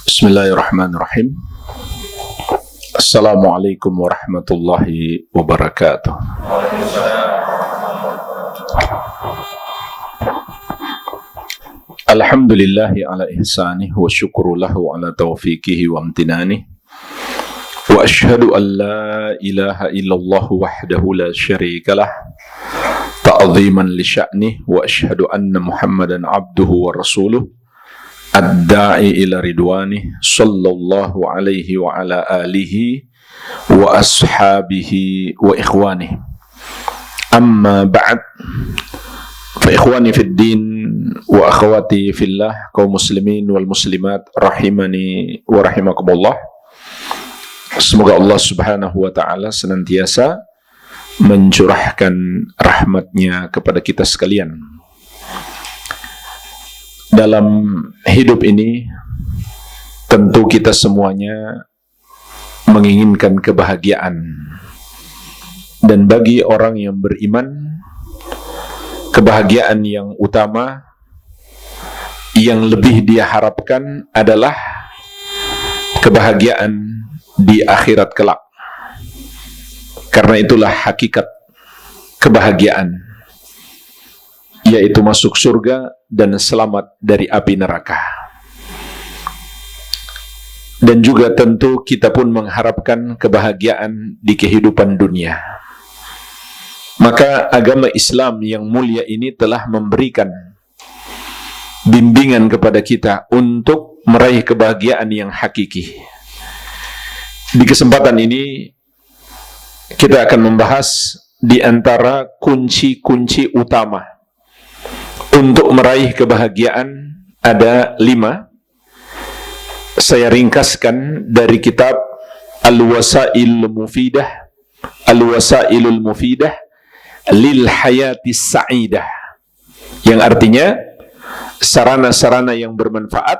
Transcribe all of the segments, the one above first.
Bismillahirrahmanirrahim. Assalamualaikum warahmatullahi wabarakatuh. Alhamdulillahi ala ihsanih wa syukru lahu ala taufiqihi wa amtinanih. Wa ashhadu an la ilaha illallah wahdahu la syarika lah ta'ziman li sya'nih wa ashhadu anna Muhammadan abduhu wa rasuluh ad-da'i ila ridwanih sallallahu alaihi wa ala alihi wa ashabihi wa ikhwanih. Amma ba'd, fa ikhwani fid din wa akhwati fillah, kaum muslimin wal muslimat rahimani wa rahimakumullah. Semoga Allah Subhanahu wa taala senantiasa mencurahkan rahmatnya kepada kita sekalian. Dalam hidup ini tentu kita semuanya menginginkan kebahagiaan. Dan bagi orang yang beriman, kebahagiaan yang utama yang lebih dia harapkan adalah kebahagiaan di akhirat kelak. Karena itulah hakikat kebahagiaan, yaitu masuk surga dan selamat dari api neraka. Dan juga tentu kita pun mengharapkan kebahagiaan di kehidupan dunia. Maka agama Islam yang mulia ini telah memberikan bimbingan kepada kita untuk meraih kebahagiaan yang hakiki. Di kesempatan ini kita akan membahas di antara kunci-kunci utama untuk meraih kebahagiaan. Ada 5. Saya ringkaskan dari kitab Al-Wasailul Mufidah Lil Hayati Sa'idah, yang artinya sarana-sarana yang bermanfaat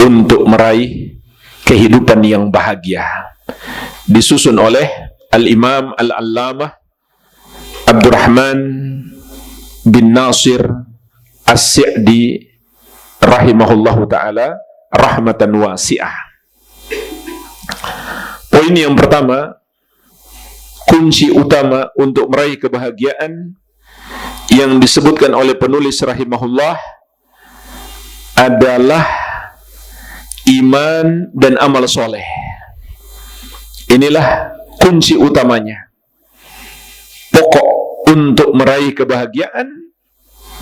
untuk meraih kehidupan yang bahagia. Disusun oleh Al-Imam Al-Allamah Abdurrahman bin Nasir As-Sa'di rahimahullahu ta'ala rahmatan wasi'ah. Poin yang pertama, kunci utama untuk meraih kebahagiaan yang disebutkan oleh penulis rahimahullah adalah iman dan amal soleh. Inilah kunci utamanya, pokok untuk meraih kebahagiaan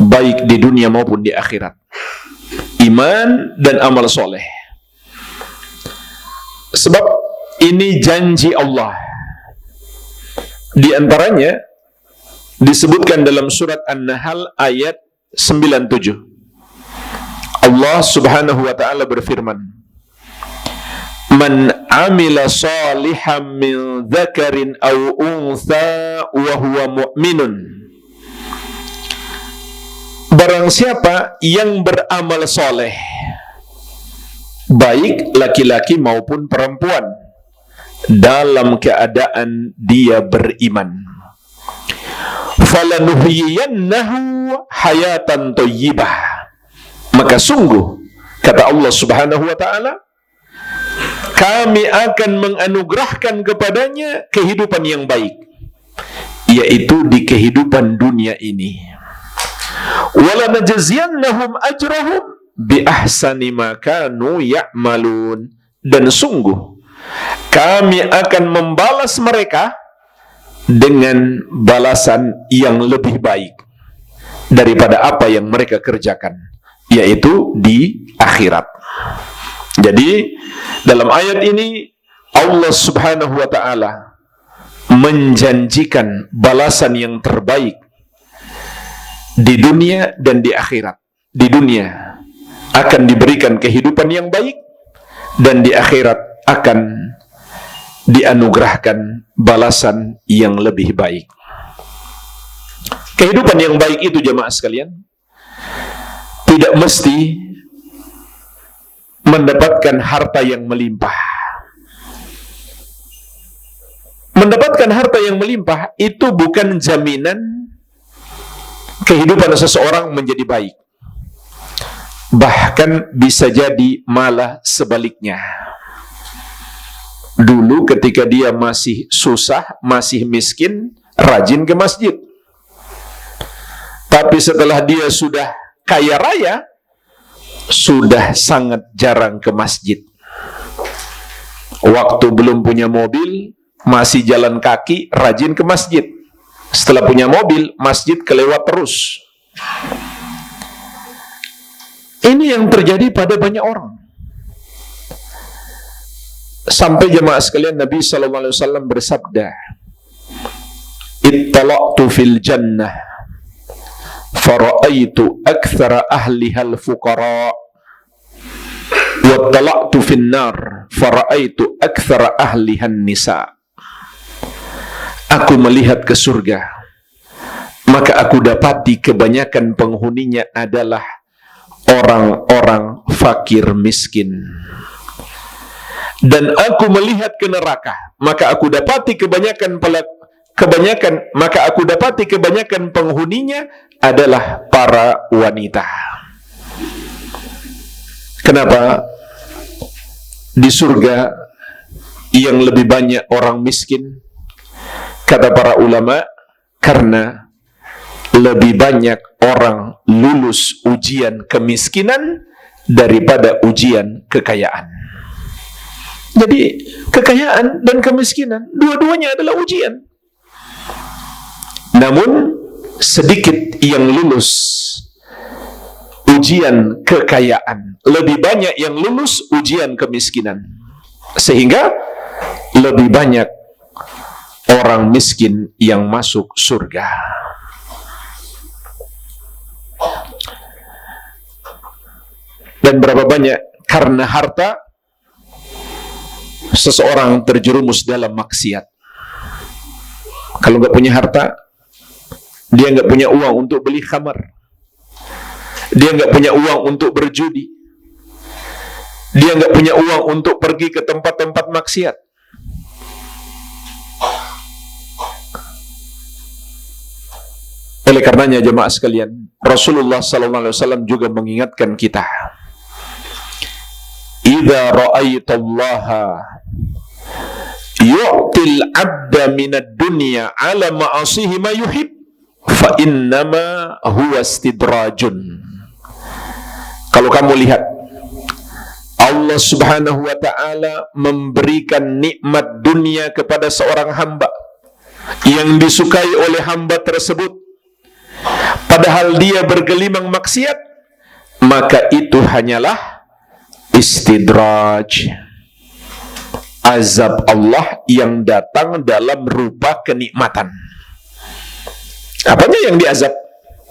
baik di dunia maupun di akhirat. Iman dan amal soleh. Sebab ini janji Allah. Di antaranya disebutkan dalam surat An-Nahl ayat 97. Allah Subhanahu wa ta'ala berfirman, "Man amila salihan min dzakarin aw untha wa huwa mu'minun." Barang siapa yang beramal soleh, baik laki-laki maupun perempuan, dalam keadaan dia beriman, falanuhyiyannahu hayatan thayyibah, maka sungguh kata Allah Subhanahu wa ta'ala, kami akan menganugerahkan kepadanya kehidupan yang baik, yaitu di kehidupan dunia ini. Walanajziyannahum ajrahum bi ahsani ma kanu ya'malun, dan sungguh kami akan membalas mereka dengan balasan yang lebih baik daripada apa yang mereka kerjakan, yaitu di akhirat. Jadi dalam ayat ini Allah Subhanahu wa ta'ala menjanjikan balasan yang terbaik di dunia dan di akhirat. Di dunia akan diberikan kehidupan yang baik, dan di akhirat akan dianugerahkan balasan yang lebih baik. Kehidupan yang baik itu, jemaah sekalian, tidak mesti mendapatkan harta yang melimpah. Mendapatkan harta yang melimpah itu bukan jaminan kehidupan seseorang menjadi baik. Bahkan bisa jadi malah sebaliknya. Dulu ketika dia masih susah, masih miskin, rajin ke masjid. Tapi setelah dia sudah kaya raya, sudah sangat jarang ke masjid. Waktu belum punya mobil, masih jalan kaki, rajin ke masjid. Setelah punya mobil, masjid kelewat terus. Ini yang terjadi pada banyak orang. Sampai jemaah sekalian, Nabi SAW bersabda, "Ittala'tu fil jannah fara'aitu aktsara ahliha al-fuqara wa ittala'tu fin nar fara'aitu aktsara ahliha an-nisa." Aku melihat ke surga, maka aku dapati kebanyakan penghuninya adalah orang-orang fakir miskin. Dan aku melihat ke neraka, maka aku dapati kebanyakan penghuninya adalah para wanita. Kenapa di surga yang lebih banyak orang miskin? Kata para ulama, karena lebih banyak orang lulus ujian kemiskinan daripada ujian kekayaan. Jadi kekayaan dan kemiskinan dua-duanya adalah ujian. Namun sedikit yang lulus ujian kekayaan, lebih banyak yang lulus ujian kemiskinan. Sehingga lebih banyak orang miskin yang masuk surga. Dan berapa banyak karena harta seseorang terjerumus dalam maksiat. Kalau nggak punya harta, dia nggak punya uang untuk beli khamar, dia nggak punya uang untuk berjudi, dia nggak punya uang untuk pergi ke tempat-tempat maksiat. Oleh karenanya jemaah sekalian, Rasulullah SAW juga mengingatkan kita, "Idza ra'aitallaha yu'til 'abda minad dunya 'ala ma'asihi ma yuhib fa innama huwa istidrajun." Kalau kamu lihat Allah Subhanahu wa ta'ala memberikan nikmat dunia kepada seorang hamba yang disukai oleh hamba tersebut, padahal dia bergelimang maksiat, maka itu hanyalah istidraj, azab Allah yang datang dalam rupa kenikmatan. Apanya yang diazab?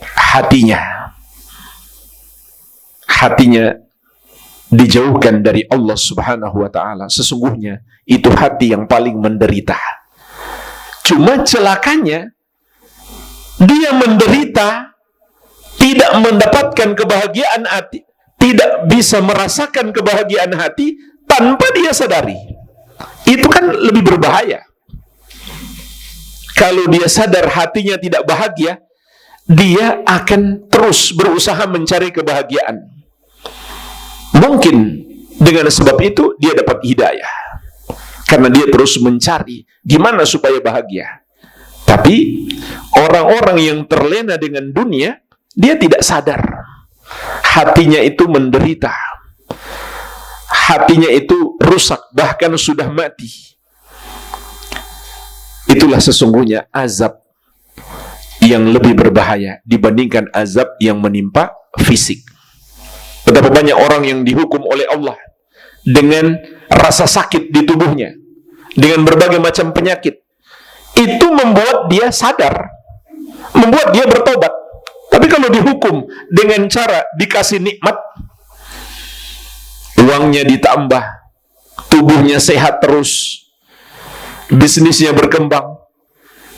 Hatinya. Hatinya dijauhkan dari Allah Subhanahu wa ta'ala. Sesungguhnya itu hati yang paling menderita. Cuma celakanya, dia menderita, tidak mendapatkan kebahagiaan hati, tidak bisa merasakan kebahagiaan hati tanpa dia sadari. Itu kan lebih berbahaya. Kalau dia sadar hatinya tidak bahagia, dia akan terus berusaha mencari kebahagiaan. Mungkin dengan sebab itu dia dapat hidayah, karena dia terus mencari gimana supaya bahagia. Tapi orang-orang yang terlena dengan dunia, dia tidak sadar hatinya itu menderita, hatinya itu rusak, bahkan sudah mati. Itulah sesungguhnya azab yang lebih berbahaya dibandingkan azab yang menimpa fisik. Betapa banyak orang yang dihukum oleh Allah dengan rasa sakit di tubuhnya, dengan berbagai macam penyakit. Itu membuat dia sadar, membuat dia bertobat. Tapi kalau dihukum dengan cara dikasih nikmat, uangnya ditambah, tubuhnya sehat terus, bisnisnya berkembang,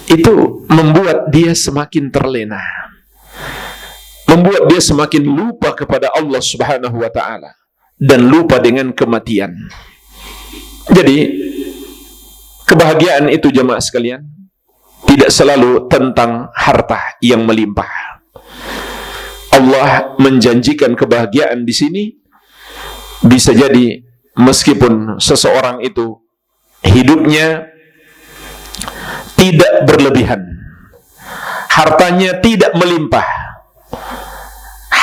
itu membuat dia semakin terlena, membuat dia semakin lupa kepada Allah Subhanahu wa ta'ala, dan lupa dengan kematian. Jadi kebahagiaan itu jemaah sekalian tidak selalu tentang harta yang melimpah. Allah menjanjikan kebahagiaan di sini, bisa jadi meskipun seseorang itu hidupnya tidak berlebihan, hartanya tidak melimpah,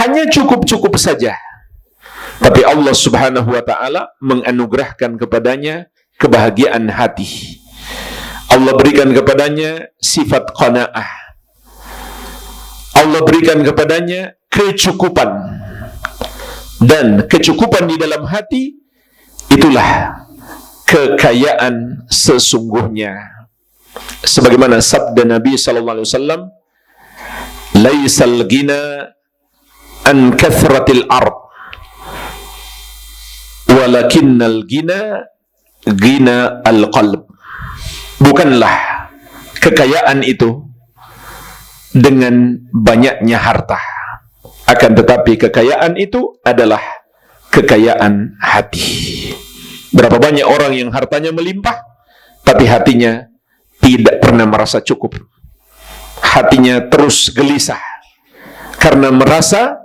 hanya cukup-cukup saja, tapi Allah Subhanahu wa ta'ala menganugerahkan kepadanya kebahagiaan hati. Allah berikan kepadanya sifat qanaah. Allah berikan kepadanya kecukupan. Dan kecukupan di dalam hati, itulah kekayaan sesungguhnya. Sebagaimana sabda Nabi sallallahu alaihi wasallam, "Laisal ghina an kathratil ard, walakinnal ghina ghina al-qalb." Bukanlah kekayaan itu dengan banyaknya harta, akan tetapi kekayaan itu adalah kekayaan hati. Berapa banyak orang yang hartanya melimpah, tapi hatinya tidak pernah merasa cukup. Hatinya terus gelisah karena merasa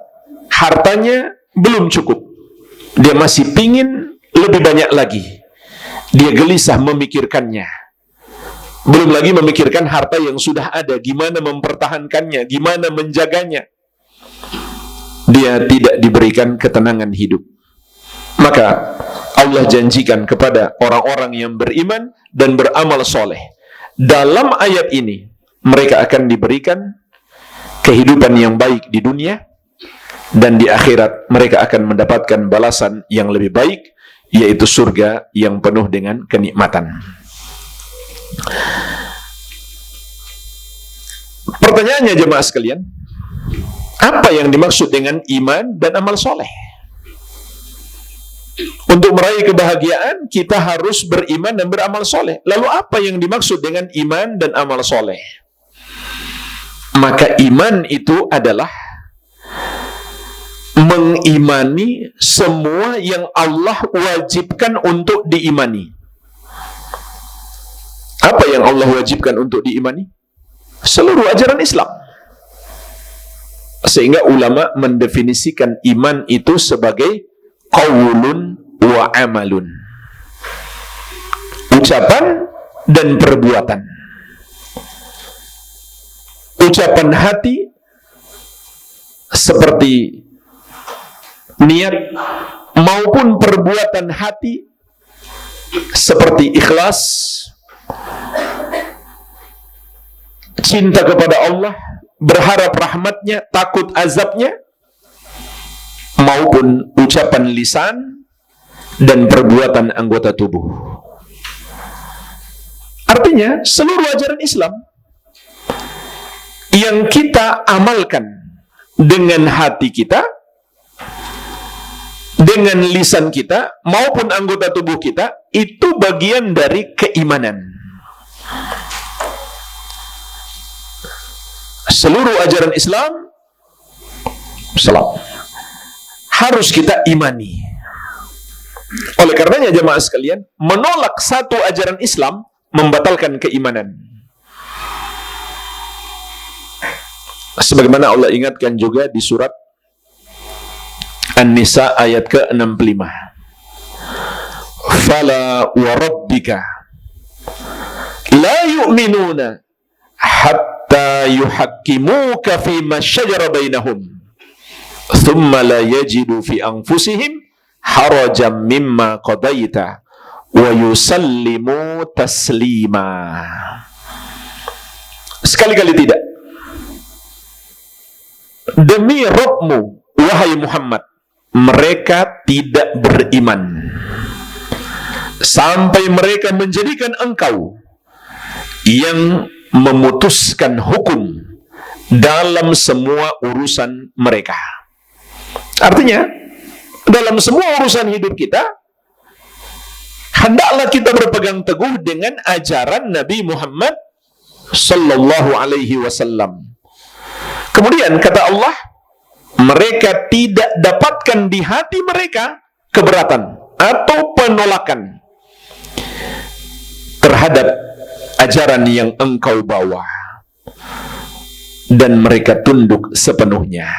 hartanya belum cukup. Dia masih pingin lebih banyak lagi. Dia gelisah memikirkannya. Belum lagi memikirkan harta yang sudah ada, gimana mempertahankannya, gimana menjaganya. Dia tidak diberikan ketenangan hidup. Maka Allah janjikan kepada orang-orang yang beriman dan beramal soleh, dalam ayat ini mereka akan diberikan kehidupan yang baik di dunia, dan di akhirat mereka akan mendapatkan balasan yang lebih baik, yaitu surga yang penuh dengan kenikmatan. Pertanyaannya jemaah sekalian, apa yang dimaksud dengan iman dan amal soleh? Untuk meraih kebahagiaan, kita harus beriman dan beramal soleh. Lalu apa yang dimaksud dengan iman dan amal soleh? Maka iman itu adalah mengimani semua yang Allah wajibkan untuk diimani. Apa yang Allah wajibkan untuk diimani? Seluruh ajaran Islam. Sehingga ulama mendefinisikan iman itu sebagai qaulun wa amalun, ucapan dan perbuatan. Ucapan hati seperti niat, maupun perbuatan hati seperti ikhlas, cinta kepada Allah, berharap rahmatnya, takut azabnya, maupun ucapan lisan dan perbuatan anggota tubuh. Artinya seluruh ajaran Islam yang kita amalkan dengan hati kita, dengan lisan kita, maupun anggota tubuh kita, itu bagian dari keimanan. Seluruh ajaran Islam harus kita imani. Oleh karenanya jemaah sekalian, menolak satu ajaran Islam membatalkan keimanan. Sebagaimana Allah ingatkan juga di surat An-Nisa ayat ke-65. Fala wa rabbika la yu'minuna hatta yuhakkimuka fima syajara bainahum thumma la yajidu fi anfusihim harajan mimma qadaita wa yusallimu taslima. Sekali-kali tidak. Demi Rabbmu, wahai Muhammad, mereka tidak beriman sampai mereka menjadikan engkau yang memutuskan hukum dalam semua urusan mereka. Artinya, dalam semua urusan hidup kita, hendaklah kita berpegang teguh dengan ajaran Nabi Muhammad sallallahu alaihi wasallam. Kemudian kata Allah, mereka tidak dapatkan di hati mereka keberatan atau penolakan terhadap ajaran yang engkau bawa, dan mereka tunduk sepenuhnya.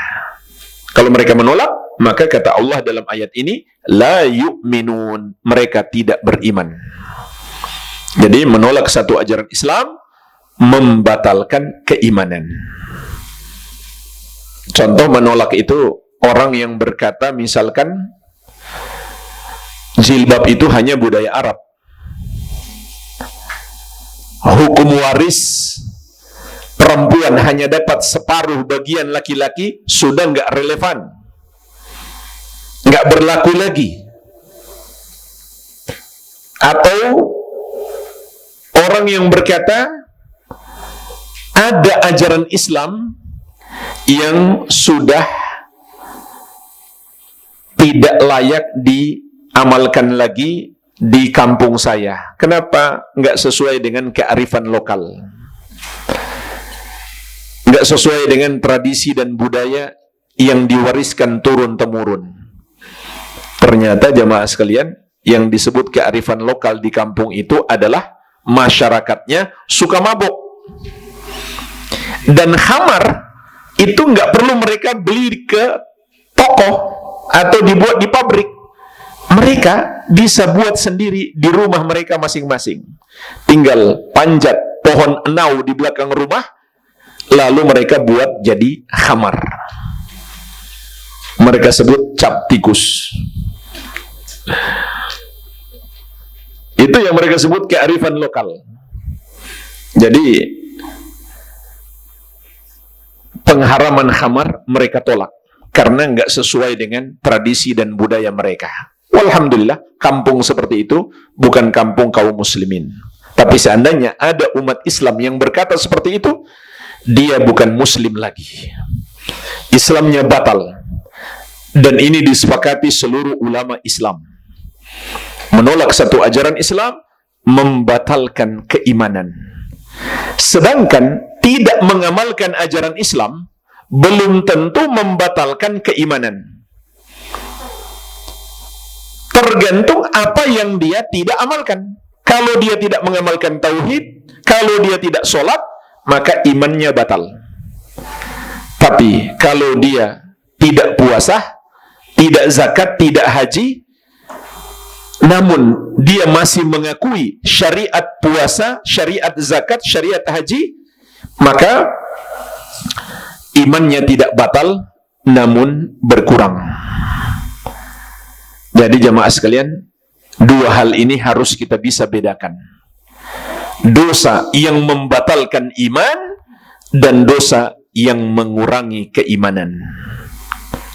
Kalau mereka menolak, maka kata Allah dalam ayat ini, la yu'minun, mereka tidak beriman. Jadi menolak satu ajaran Islam membatalkan keimanan. Contoh menolak itu orang yang berkata misalkan jilbab itu hanya budaya Arab. Hukum waris perempuan hanya dapat separuh bagian laki-laki sudah nggak relevan, nggak berlaku lagi. Atau orang yang berkata ada ajaran Islam yang sudah tidak layak diamalkan lagi di kampung saya. Kenapa? Nggak sesuai dengan kearifan lokal, nggak sesuai dengan tradisi dan budaya yang diwariskan turun-temurun. Ternyata jamaah sekalian, yang disebut kearifan lokal di kampung itu adalah masyarakatnya suka mabuk. Dan khamar itu nggak perlu mereka beli ke toko atau dibuat di pabrik. Mereka bisa buat sendiri di rumah mereka masing-masing. Tinggal panjat pohon enau di belakang rumah, lalu mereka buat jadi khamar. Mereka sebut cap tikus. Itu yang mereka sebut kearifan lokal. Jadi pengharaman khamar mereka tolak karena nggak sesuai dengan tradisi dan budaya mereka. Alhamdulillah, kampung seperti itu bukan kampung kaum muslimin. Tapi seandainya ada umat Islam yang berkata seperti itu, dia bukan muslim lagi. Islamnya batal. Dan ini disepakati seluruh ulama Islam. Menolak satu ajaran Islam membatalkan keimanan. Sedangkan tidak mengamalkan ajaran Islam belum tentu membatalkan keimanan. Tergantung apa yang dia tidak amalkan. Kalau dia tidak mengamalkan tauhid, kalau dia tidak sholat, maka imannya batal. Tapi kalau dia tidak puasa, tidak zakat, tidak haji, namun dia masih mengakui syariat puasa, syariat zakat, syariat haji, maka imannya tidak batal, namun berkurang. Jadi jamaah sekalian, dua hal ini harus kita bisa bedakan. Dosa yang membatalkan iman dan dosa yang mengurangi keimanan.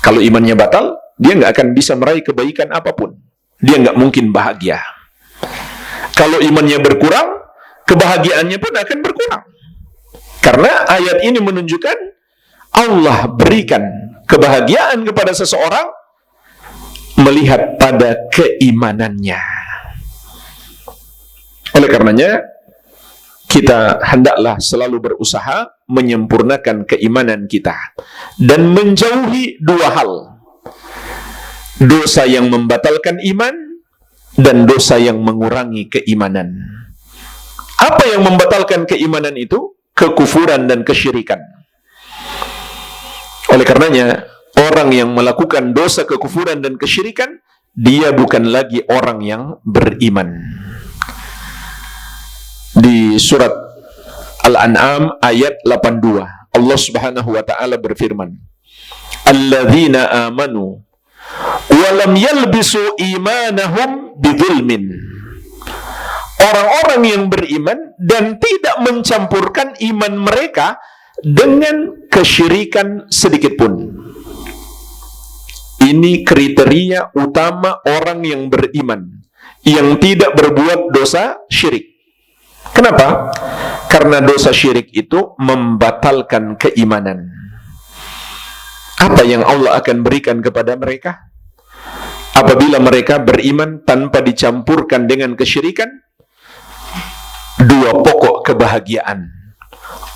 Kalau imannya batal, dia nggak akan bisa meraih kebaikan apapun. Dia nggak mungkin bahagia. Kalau imannya berkurang, kebahagiaannya pun akan berkurang. Karena ayat ini menunjukkan Allah berikan kebahagiaan kepada seseorang melihat pada keimanannya. Oleh karenanya, kita hendaklah selalu berusaha menyempurnakan keimanan kita dan menjauhi dua hal. Dosa yang membatalkan iman dan dosa yang mengurangi keimanan. Apa yang membatalkan keimanan itu? Kekufuran dan kesyirikan. Oleh karenanya, orang yang melakukan dosa kekufuran dan kesyirikan, dia bukan lagi orang yang beriman. Di surat Al-An'am ayat 82, Allah Subhanahu wa taala berfirman, "Alladzina amanu wa lam yalbisu imanahum bidzulmin." Orang-orang yang beriman dan tidak mencampurkan iman mereka dengan kesyirikan sedikit pun. Ini kriteria utama orang yang beriman, yang tidak berbuat dosa syirik. Kenapa? Karena dosa syirik itu membatalkan keimanan. Apa yang Allah akan berikan kepada mereka? Apabila mereka beriman tanpa dicampurkan dengan kesyirikan, dua pokok kebahagiaan.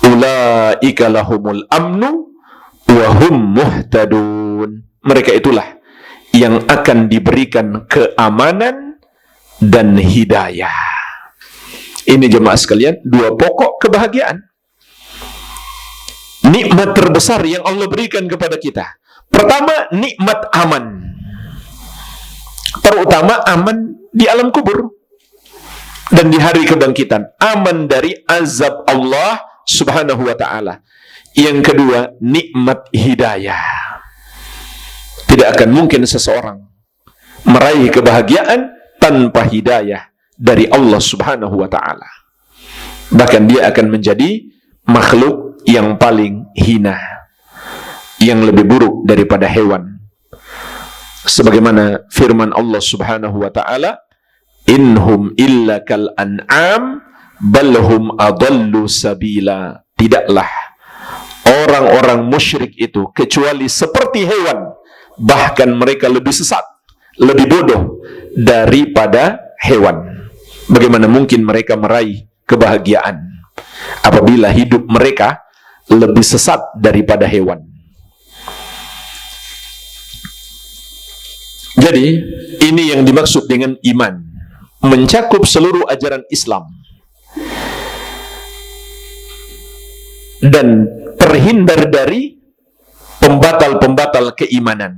Ulaika lahumul amnu wa hum muhtadun. Mereka itulah yang akan diberikan keamanan dan hidayah. Ini jemaah sekalian, dua pokok kebahagiaan. Nikmat terbesar yang Allah berikan kepada kita, Pertama, nikmat aman. Terutama aman di alam kubur dan di hari kebangkitan. Aman dari azab Allah subhanahu wa ta'ala. Yang kedua, nikmat hidayah. Tidak akan mungkin seseorang meraih kebahagiaan tanpa hidayah dari Allah subhanahu wa ta'ala. Bahkan dia akan menjadi makhluk yang paling hina, yang lebih buruk daripada hewan. Sebagaimana firman Allah subhanahu wa ta'ala, inhum illa kal an'am balhum adallu sabila. Tidaklah orang-orang musyrik itu kecuali seperti hewan, bahkan mereka lebih sesat, lebih bodoh daripada hewan. Bagaimana mungkin mereka meraih kebahagiaan apabila hidup mereka lebih sesat daripada hewan? Jadi, ini yang dimaksud dengan iman, mencakup seluruh ajaran Islam dan terhindar dari pembatal-pembatal keimanan.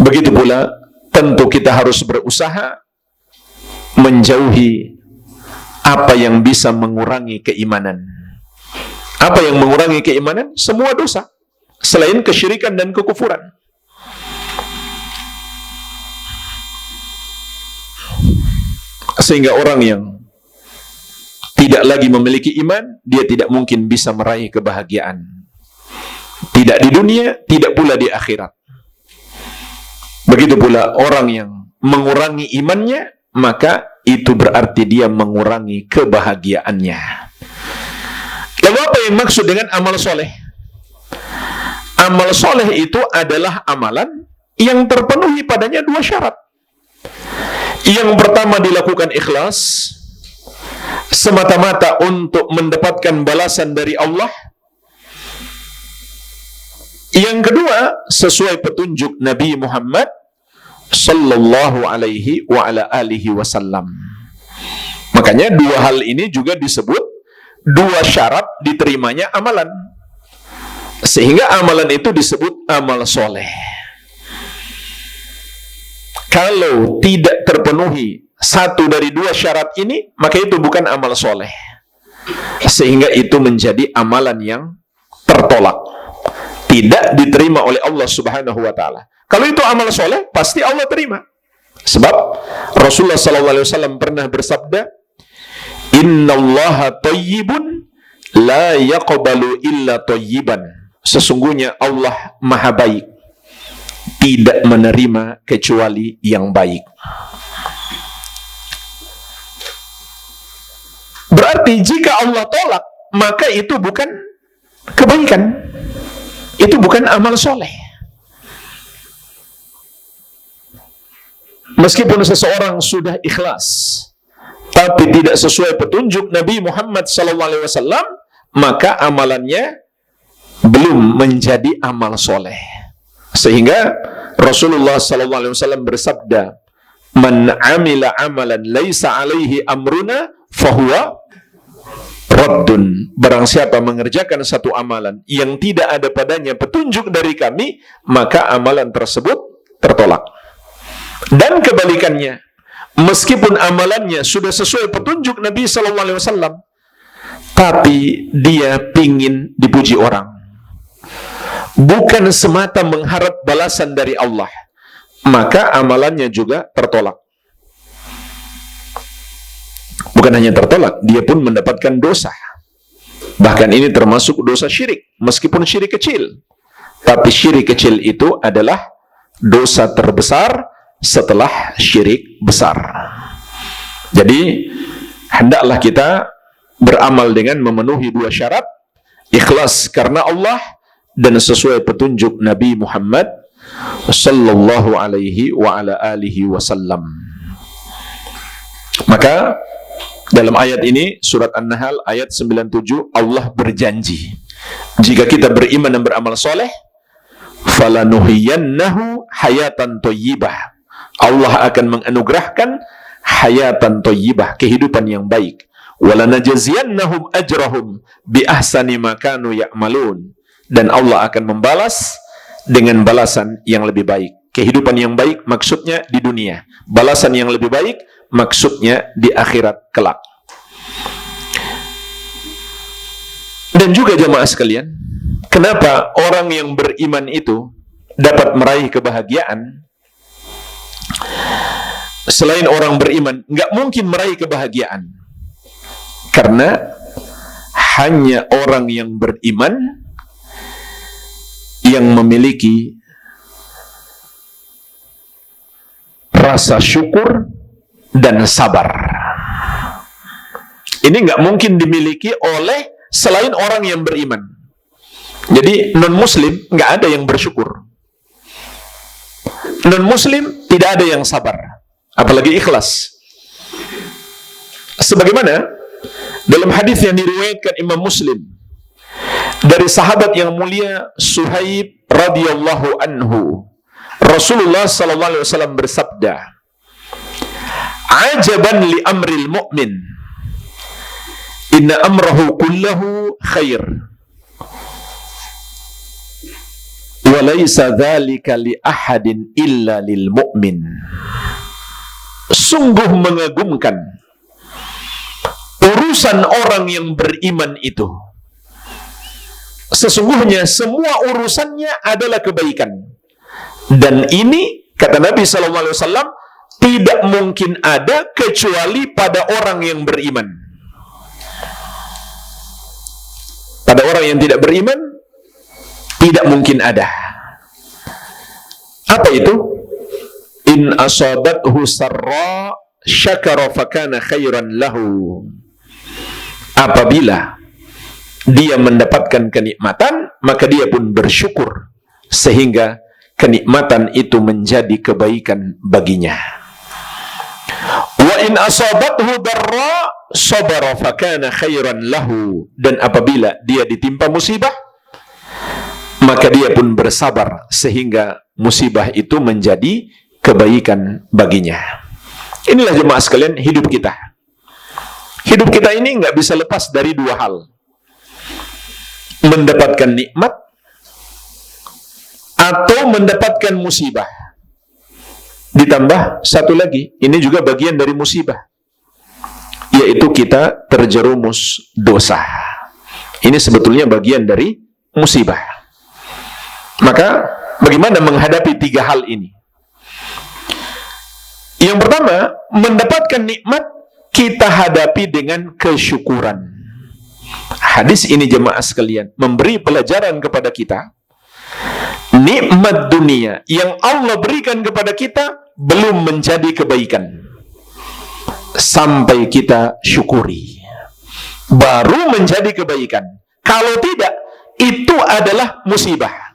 Begitu pula, tentu kita harus berusaha menjauhi apa yang bisa mengurangi keimanan. Apa yang mengurangi keimanan? Semua dosa, selain kesyirikan dan kekufuran. Sehingga orang yang tidak lagi memiliki iman, dia tidak mungkin bisa meraih kebahagiaan. Tidak di dunia, tidak pula di akhirat. Begitu pula orang yang mengurangi imannya, maka itu berarti dia mengurangi kebahagiaannya. Lalu apa yang maksud dengan amal soleh? Amal soleh itu adalah amalan yang terpenuhi padanya dua syarat. Yang pertama, dilakukan ikhlas, semata-mata untuk mendapatkan balasan dari Allah. Yang kedua, sesuai petunjuk Nabi Muhammad sallallahu alaihi wa ala alihi wasallam. Makanya dua hal ini juga disebut dua syarat diterimanya amalan. Sehingga amalan itu disebut amal soleh. Kalau tidak terpenuhi satu dari dua syarat ini, maka itu bukan amal soleh. Sehingga itu menjadi amalan yang tertolak, tidak diterima oleh Allah subhanahu wa ta'ala. Kalau itu amal soleh, pasti Allah terima. Sebab Rasulullah SAW pernah bersabda, innallaha thayyibun la yaqbalu illa thayyiban. Sesungguhnya Allah maha baik, tidak menerima kecuali yang baik. Berarti jika Allah tolak, maka itu bukan kebaikan, itu bukan amal soleh. Meskipun seseorang sudah ikhlas, tapi tidak sesuai petunjuk Nabi Muhammad SAW, maka amalannya belum menjadi amal soleh. Sehingga Rasulullah SAW bersabda, man amila amalan laisa alaihi amruna fahuwa raddun. Barang siapa mengerjakan satu amalan yang tidak ada padanya petunjuk dari kami, maka amalan tersebut tertolak. Dan kebalikannya, meskipun amalannya sudah sesuai petunjuk Nabi SAW, tapi dia pingin dipuji orang, bukan semata mengharap balasan dari Allah, maka amalannya juga tertolak. Bukan hanya tertolak, dia pun mendapatkan dosa. Bahkan ini termasuk dosa syirik, meskipun syirik kecil. Tapi syirik kecil itu adalah dosa terbesar setelah syirik besar. Jadi, hendaklah kita beramal dengan memenuhi dua syarat, ikhlas karena Allah dan sesuai petunjuk Nabi Muhammad sallallahu alaihi wa ala alihi wasallam. Maka dalam ayat ini, surat An-Nahl ayat 97, Allah berjanji, jika kita beriman dan beramal soleh, falanuhiyannahu hayatan thayyibah. Allah akan menganugerahkan hayatan thayyibah, kehidupan yang baik. Walanajziyannahum ajrahum bi ahsani ma kanu ya'malun. dan Allah akan membalas dengan balasan yang lebih baik. Kehidupan yang baik maksudnya di dunia, balasan yang lebih baik maksudnya di akhirat kelak. Dan juga jemaah sekalian, kenapa orang yang beriman itu dapat meraih kebahagiaan? Selain orang beriman, nggak mungkin meraih kebahagiaan. Karena hanya orang yang beriman yang memiliki rasa syukur dan sabar. Ini nggak mungkin dimiliki oleh selain orang yang beriman. Jadi non-muslim nggak ada yang bersyukur. Non-muslim tidak ada yang sabar, apalagi ikhlas. Sebagaimana dalam hadis yang diriwayatkan Imam Muslim dari sahabat yang mulia Suhaib radhiyallahu anhu, Rasulullah sallallahu alaihi wasallam bersabda, "Ajaban li amril mu'min, inna amrahu kullahu khair, wa laysa dzalika li ahadin illa lil mu'min." Sungguh mengagumkan urusan orang yang beriman itu. Sesungguhnya semua urusannya adalah kebaikan. Dan ini, kata Nabi SAW, tidak mungkin ada kecuali pada orang yang beriman. Pada orang yang tidak beriman, tidak mungkin ada. Apa itu? In asabathu sarra syakara fakana khairan lahu. Apabila dia mendapatkan kenikmatan, maka dia pun bersyukur, sehingga kenikmatan itu menjadi kebaikan baginya. Wa in asabathu darra sabara fakana khairan lahu. Dan apabila dia ditimpa musibah, maka dia pun bersabar, sehingga musibah itu menjadi kebaikan baginya. Inilah jemaah sekalian hidup kita. Hidup kita ini nggak bisa lepas dari dua hal: mendapatkan nikmat atau mendapatkan musibah. Ditambah satu lagi, ini juga bagian dari musibah, yaitu kita terjerumus dosa. Ini sebetulnya bagian dari musibah. Maka bagaimana menghadapi tiga hal ini? Yang pertama, mendapatkan nikmat kita hadapi dengan kesyukuran. Hadis ini jemaah sekalian memberi pelajaran kepada kita, nikmat dunia yang Allah berikan kepada kita belum menjadi kebaikan sampai kita syukuri, baru menjadi kebaikan. Kalau tidak, itu adalah musibah.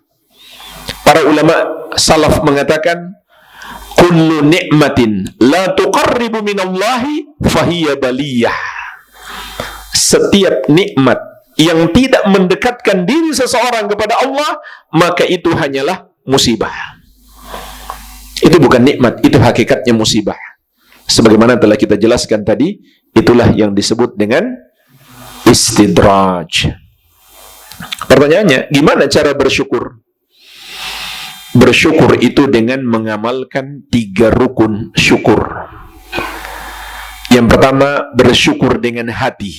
Para ulama salaf mengatakan, kullu ni'matin la tuqarribu minallahi fahiya baliyah. Setiap nikmat yang tidak mendekatkan diri seseorang kepada Allah, maka itu hanyalah musibah. Itu bukan nikmat, itu hakikatnya musibah. Sebagaimana telah kita jelaskan tadi, itulah yang disebut dengan istidraj. Pertanyaannya, gimana cara bersyukur? Bersyukur itu dengan mengamalkan 3 rukun syukur. Yang pertama, bersyukur dengan hati,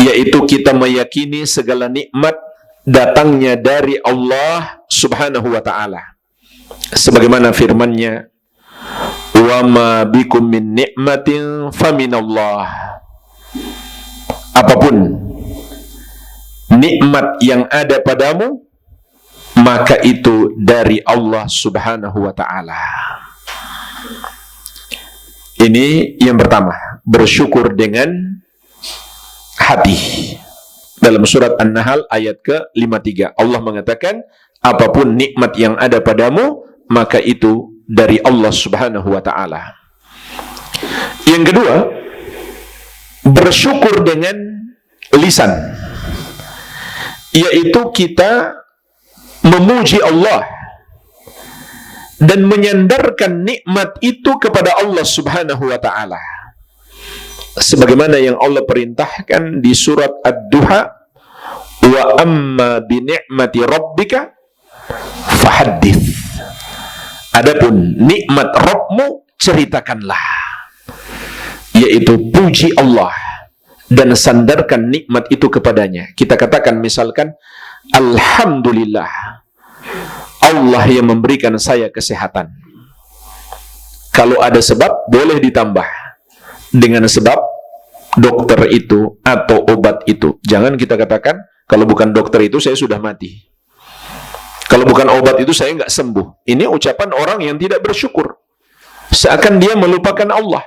yaitu kita meyakini segala nikmat datangnya dari Allah Subhanahu wa ta'ala. Sebagaimana firman-Nya, "Wa ma bikum min ni'matin faminallah." Apapun nikmat yang ada padamu, maka itu dari Allah Subhanahu wa ta'ala. Ini yang pertama, bersyukur dengan hati. Dalam surat An-Nahl ayat ke-53, Allah mengatakan, apapun nikmat yang ada padamu, maka itu dari Allah Subhanahu wa ta'ala. Yang kedua, bersyukur dengan lisan, yaitu kita memuji Allah dan menyandarkan nikmat itu kepada Allah Subhanahu wa ta'ala. Sebagaimana yang Allah perintahkan di surat Ad-Duha, Wa amma bi ni'mati rabbika fahaddits. Adapun nikmat Rabbmu ceritakanlah, yaitu puji Allah dan sandarkan nikmat itu kepadanya. Kita katakan misalkan, alhamdulillah, Allah yang memberikan saya kesehatan. Kalau ada sebab, boleh ditambah dengan sebab dokter itu atau obat itu. Jangan kita katakan, kalau bukan dokter itu saya sudah mati. Kalau bukan obat itu saya nggak sembuh. Ini ucapan orang yang tidak bersyukur. Seakan dia melupakan Allah.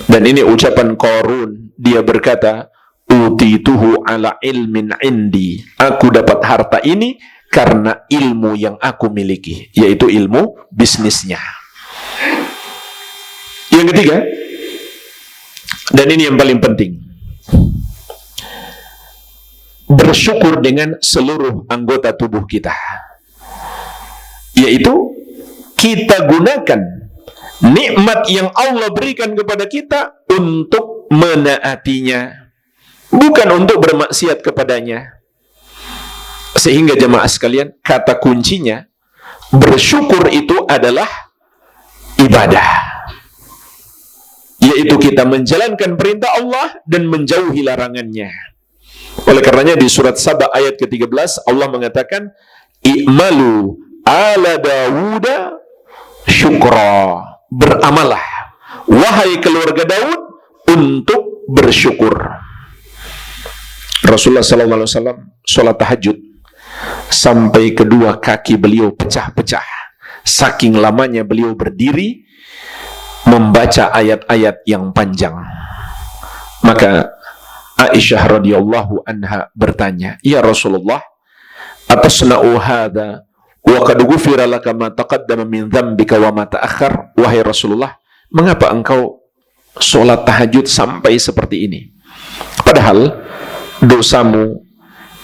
Dan ini ucapan Qarun. Dia berkata, utituhu ala ilmin indi. Aku dapat harta ini karena ilmu yang aku miliki, yaitu ilmu bisnisnya. Yang ketiga, dan ini yang paling penting, bersyukur dengan seluruh anggota tubuh kita, yaitu kita gunakan nikmat yang Allah berikan kepada kita untuk menaatinya, bukan untuk bermaksiat kepadanya. Sehingga jemaah sekalian, kata kuncinya, bersyukur itu adalah ibadah, yaitu kita menjalankan perintah Allah dan menjauhi larangannya. Oleh karenanya di surat Saba ayat ke-13 Allah mengatakan, i'malu ala Dawuda syukra. Beramalah wahai keluarga Daud untuk bersyukur. Rasulullah SAW sholat tahajud sampai kedua kaki beliau pecah-pecah, saking lamanya beliau berdiri membaca ayat-ayat yang panjang. Maka Aisyah radhiyallahu anha bertanya, ya Rasulullah, atasna'u hadza wa qad ghufira laka ma taqaddama min dzambika wa ma ta'akhkhar. Wahai Rasulullah, mengapa engkau sholat tahajud sampai seperti ini, padahal dosamu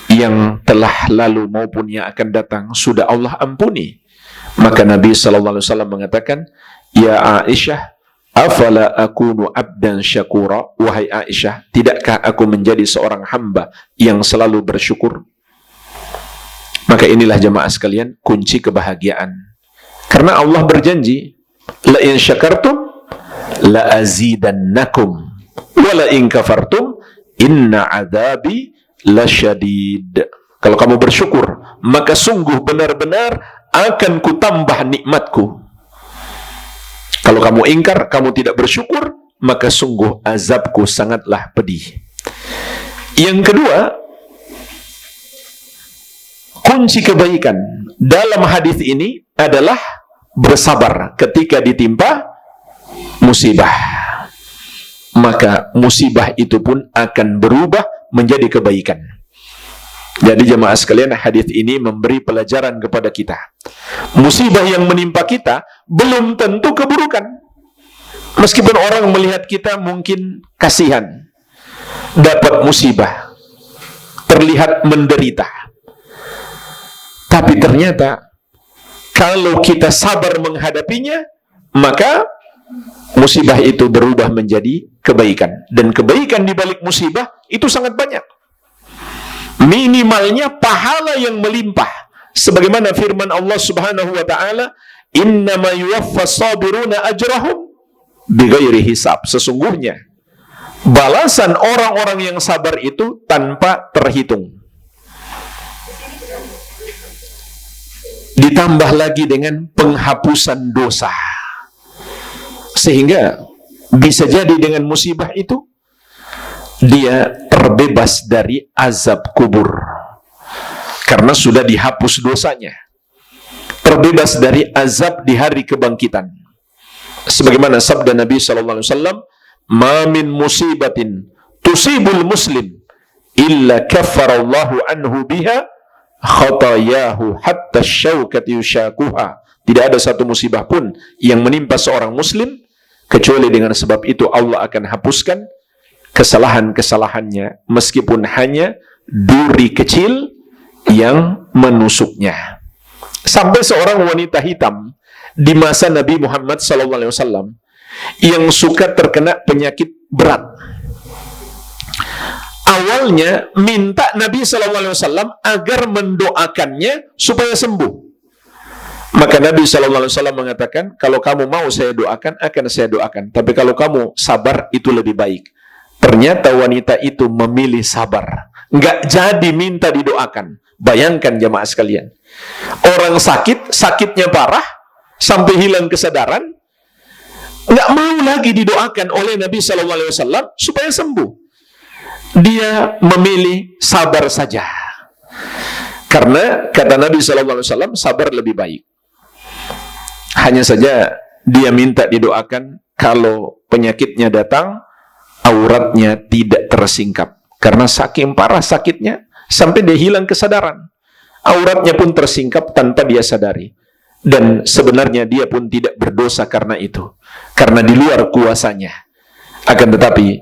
yang telah lalu maupun yang akan datang sudah Allah ampuni? Maka Nabi SAW mengatakan, ya Aisyah, afala akunu abdan syakura. Wahai Aisyah, tidakkah aku menjadi seorang hamba yang selalu bersyukur? Maka inilah jemaah sekalian kunci kebahagiaan. Karena Allah berjanji, la in syakartum la azidannakum wa la in kafartum inna adzabi lasyadid. Kalau kamu bersyukur, maka sungguh benar-benar akan kutambah nikmatku. Kalau kamu ingkar, kamu tidak bersyukur, maka sungguh azabku sangatlah pedih. Yang kedua, kunci kebaikan dalam hadis ini adalah bersabar ketika ditimpa musibah. Maka musibah itu pun akan berubah menjadi kebaikan. Jadi jemaah sekalian, hadis ini memberi pelajaran kepada kita. Musibah yang menimpa kita belum tentu keburukan. Meskipun orang melihat kita mungkin kasihan, dapat musibah, terlihat menderita. Tapi ternyata kalau kita sabar menghadapinya, maka musibah itu berubah menjadi kebaikan. Dan kebaikan di balik musibah itu sangat banyak. Minimalnya pahala yang melimpah. Sebagaimana firman Allah Subhanahu wa taala, "Innama yuwaffas sabiruna ajrahum bighairi hisab." Sesungguhnya balasan orang-orang yang sabar itu tanpa terhitung. Ditambah lagi dengan penghapusan dosa. Sehingga bisa jadi dengan musibah itu dia terbebas dari azab kubur karena sudah dihapus dosanya, terbebas dari azab di hari kebangkitan. Sebagaimana sabda Nabi SAW, "Ma min musibatin tusibul muslim illa kaffarallahu anhu biha khatayahu hatta syaukati yushakuha." Tidak ada satu musibah pun yang menimpa seorang muslim kecuali dengan sebab itu Allah akan hapuskan kesalahan-kesalahannya, meskipun hanya duri kecil yang menusuknya. Sampai seorang wanita hitam di masa Nabi Muhammad SAW yang suka terkena penyakit berat, awalnya minta Nabi SAW agar mendoakannya supaya sembuh. Maka Nabi SAW mengatakan, kalau kamu mau saya doakan, akan saya doakan. Tapi kalau kamu sabar, itu lebih baik. Ternyata wanita itu memilih sabar. Nggak jadi minta didoakan. Bayangkan jamaah sekalian. Orang sakit, sakitnya parah, sampai hilang kesadaran, nggak mau lagi didoakan oleh Nabi SAW supaya sembuh. Dia memilih sabar saja. Karena kata Nabi SAW, sabar lebih baik. Hanya saja dia minta didoakan kalau penyakitnya datang, auratnya tidak tersingkap. Karena saking parah sakitnya, sampai dia hilang kesadaran. Auratnya pun tersingkap tanpa dia sadari. Dan sebenarnya dia pun tidak berdosa karena itu. Karena di luar kuasanya. Akan tetapi,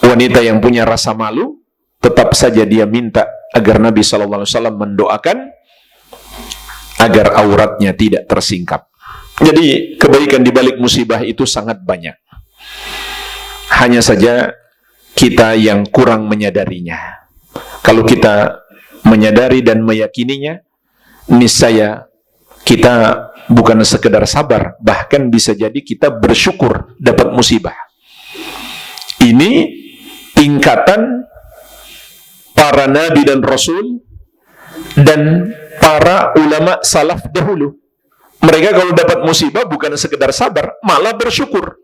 wanita yang punya rasa malu, tetap saja dia minta agar Nabi SAW mendoakan agar auratnya tidak tersingkap. Jadi kebaikan di balik musibah itu sangat banyak. Hanya saja kita yang kurang menyadarinya. Kalau kita menyadari dan meyakininya, niscaya kita bukan sekedar sabar, bahkan bisa jadi kita bersyukur dapat musibah. Ini tingkatan para nabi dan rasul dan para ulama salaf dahulu. Mereka kalau dapat musibah bukan sekedar sabar, malah bersyukur.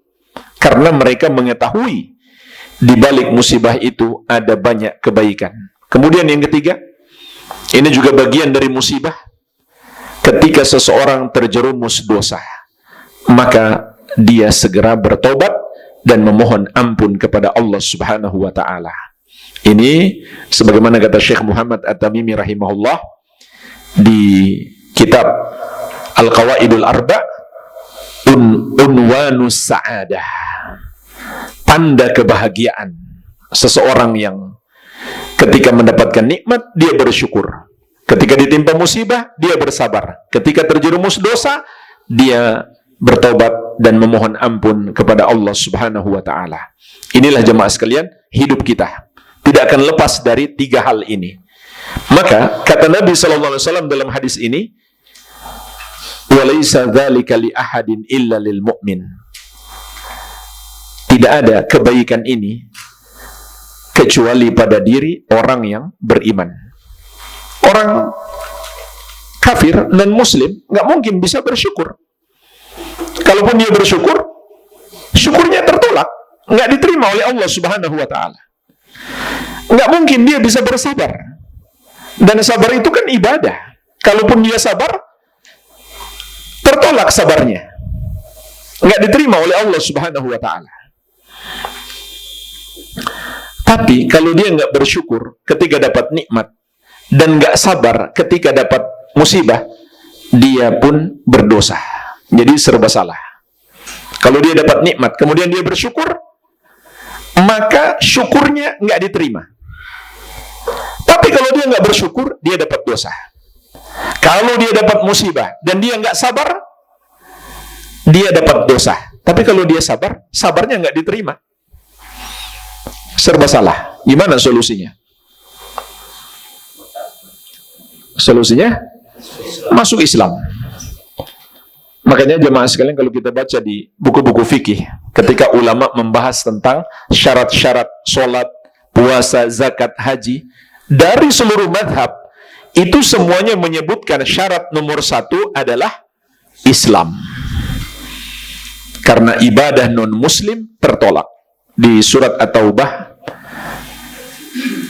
Karena mereka mengetahui di balik musibah itu ada banyak kebaikan. Kemudian yang ketiga, ini juga bagian dari musibah. Ketika seseorang terjerumus dosa, maka dia segera bertobat dan memohon ampun kepada Allah Subhanahu wa ta'ala. Ini sebagaimana kata Syekh Muhammad At-Tamimi rahimahullah di kitab Al-Qawaidul Arba' Unwanus Sa'adah, tanda kebahagiaan seseorang yang ketika mendapatkan nikmat dia bersyukur, ketika ditimpa musibah dia bersabar, ketika terjerumus dosa dia bertobat dan memohon ampun kepada Allah Subhanahu wa ta'ala. Inilah jemaah sekalian, hidup kita tidak akan lepas dari tiga hal ini. Maka kata Nabi SAW dalam hadis ini, walaysa dzalika li ahadin illa lil mu'min. Tidak ada kebaikan ini kecuali pada diri orang yang beriman. Orang kafir dan muslim nggak mungkin bisa bersyukur. Kalaupun dia bersyukur, syukurnya tertolak, nggak diterima oleh Allah Subhanahu wa ta'ala. Nggak mungkin dia bisa bersabar. Dan sabar itu kan ibadah. Kalaupun dia sabar, tertolak sabarnya, nggak diterima oleh Allah Subhanahu wa ta'ala. Tapi kalau dia nggak bersyukur ketika dapat nikmat dan nggak sabar ketika dapat musibah, dia pun berdosa. Jadi serba salah. Kalau dia dapat nikmat kemudian dia bersyukur, maka syukurnya nggak diterima. Tapi kalau dia nggak bersyukur, dia dapat dosa. Kalau dia dapat musibah dan dia nggak sabar, dia dapat dosa. Tapi kalau dia sabar, sabarnya nggak diterima. Serba salah. Gimana solusinya? Solusinya? Masuk Islam. Makanya jemaah sekalian, kalau kita baca di buku-buku fikih, ketika ulama membahas tentang syarat-syarat sholat, puasa, zakat, haji, dari seluruh madhab, itu semuanya menyebutkan syarat nomor satu adalah Islam. Karena ibadah non-muslim tertolak. Di surat At-Taubah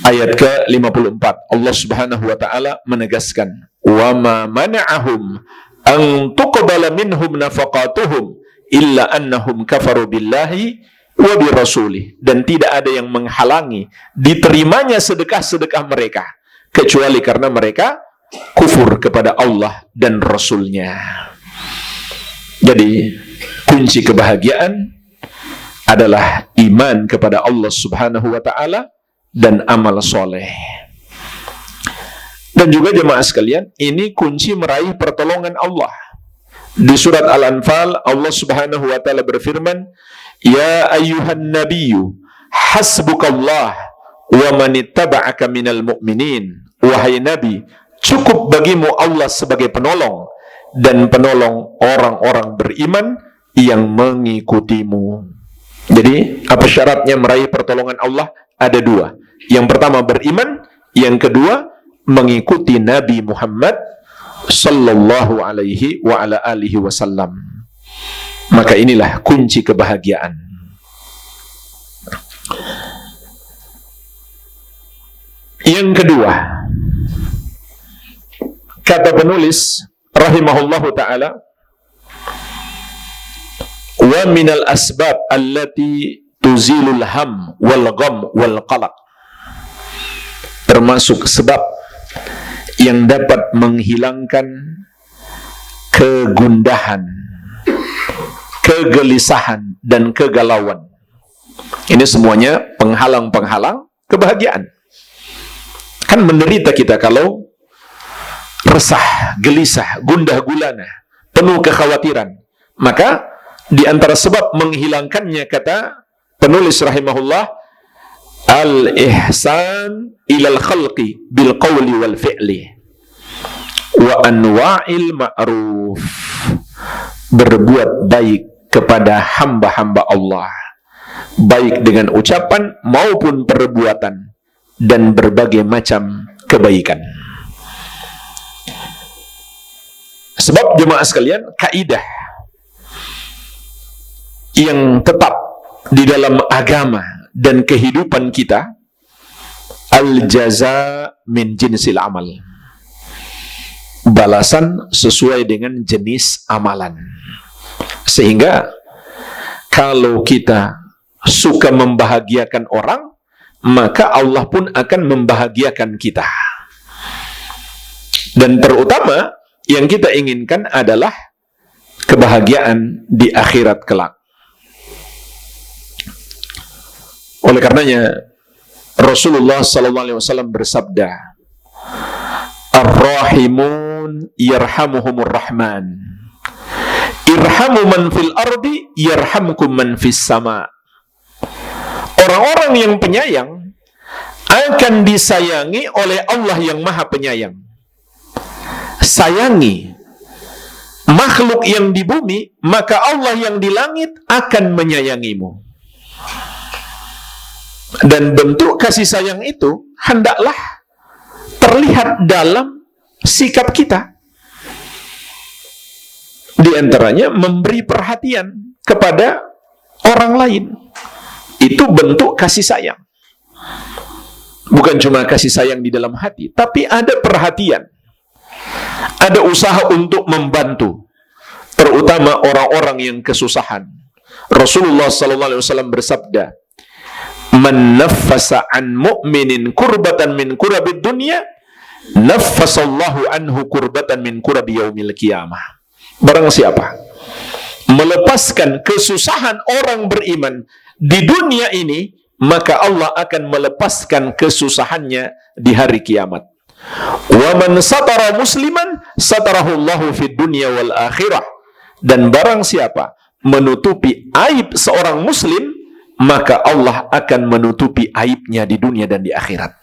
ayat ke-54, Allah Subhanahu wa ta'ala menegaskan, wa ma mana'ahum an tuqbala minhum nafaqatuhum illa annahum kafaru billahi wa birasulih. Dan tidak ada yang menghalangi diterimanya sedekah-sedekah mereka kecuali karena mereka kufur kepada Allah dan Rasulnya. Jadi kunci kebahagiaan adalah iman kepada Allah Subhanahu wa ta'ala dan amal soleh. Dan juga jemaah sekalian, ini kunci meraih pertolongan Allah. Di surat Al-Anfal, Allah Subhanahu wa ta'ala berfirman, ya ayyuhan nabiyyu hasbukallah wa manittaba'aka minal mu'minin. Wahai Nabi, cukup bagimu Allah sebagai penolong dan penolong orang-orang beriman yang mengikutimu. Jadi, apa syaratnya meraih pertolongan Allah? Ada dua. Yang pertama beriman, yang kedua mengikuti Nabi Muhammad sallallahu alaihi wa ala alihi wasallam. Maka inilah kunci kebahagiaan. Yang kedua, kata penulis rahimahullahu ta'ala, wa minal asbab allati tuzilul ham wal gham wal qalaq, termasuk sebab yang dapat menghilangkan kegundahan, kegelisahan, dan kegalauan. Ini semuanya penghalang-penghalang kebahagiaan. Kan menderita kita kalau resah, gelisah, gundah gulana, penuh kekhawatiran. Maka di antara sebab menghilangkannya, kata penulis rahimahullah, al-ihsan ilal khalqi bil qawli wal fi'li wa anwa'il ma'ruf, berbuat baik kepada hamba-hamba Allah, baik dengan ucapan maupun perbuatan, dan berbagai macam kebaikan. Sebab jemaah sekalian, kaidah yang tetap di dalam agama dan kehidupan kita, al-jaza min jinsil amal, balasan sesuai dengan jenis amalan. Sehingga kalau kita suka membahagiakan orang, maka Allah pun akan membahagiakan kita. Dan terutama yang kita inginkan adalah kebahagiaan di akhirat kelak. Oleh karenanya Rasulullah SAW bersabda, ar-rahimun yarhamuhumur rahman, irhamu man fil ardi yarhamkum man fis sama. Orang-orang yang penyayang akan disayangi oleh Allah yang Maha Penyayang. Sayangi makhluk yang di bumi, maka Allah yang di langit akan menyayangimu. Dan bentuk kasih sayang itu hendaklah terlihat dalam sikap kita. Di antaranya memberi perhatian kepada orang lain. Itu bentuk kasih sayang. Bukan cuma kasih sayang di dalam hati, tapi ada perhatian. Ada usaha untuk membantu, terutama orang-orang yang kesusahan. Rasulullah SAW bersabda, man naffasa an mu'minin kurbatan min kurabid dunya, naffasallahu anhu kurbatan min kurabi yaumil qiyamah. Barang siapa melepaskan kesusahan orang beriman di dunia ini, maka Allah akan melepaskan kesusahannya di hari kiamat. Wa man satara musliman satarahu Allahu fid dunya wal akhirah. Dan barang siapa menutupi aib seorang muslim, maka Allah akan menutupi aibnya di dunia dan di akhirat.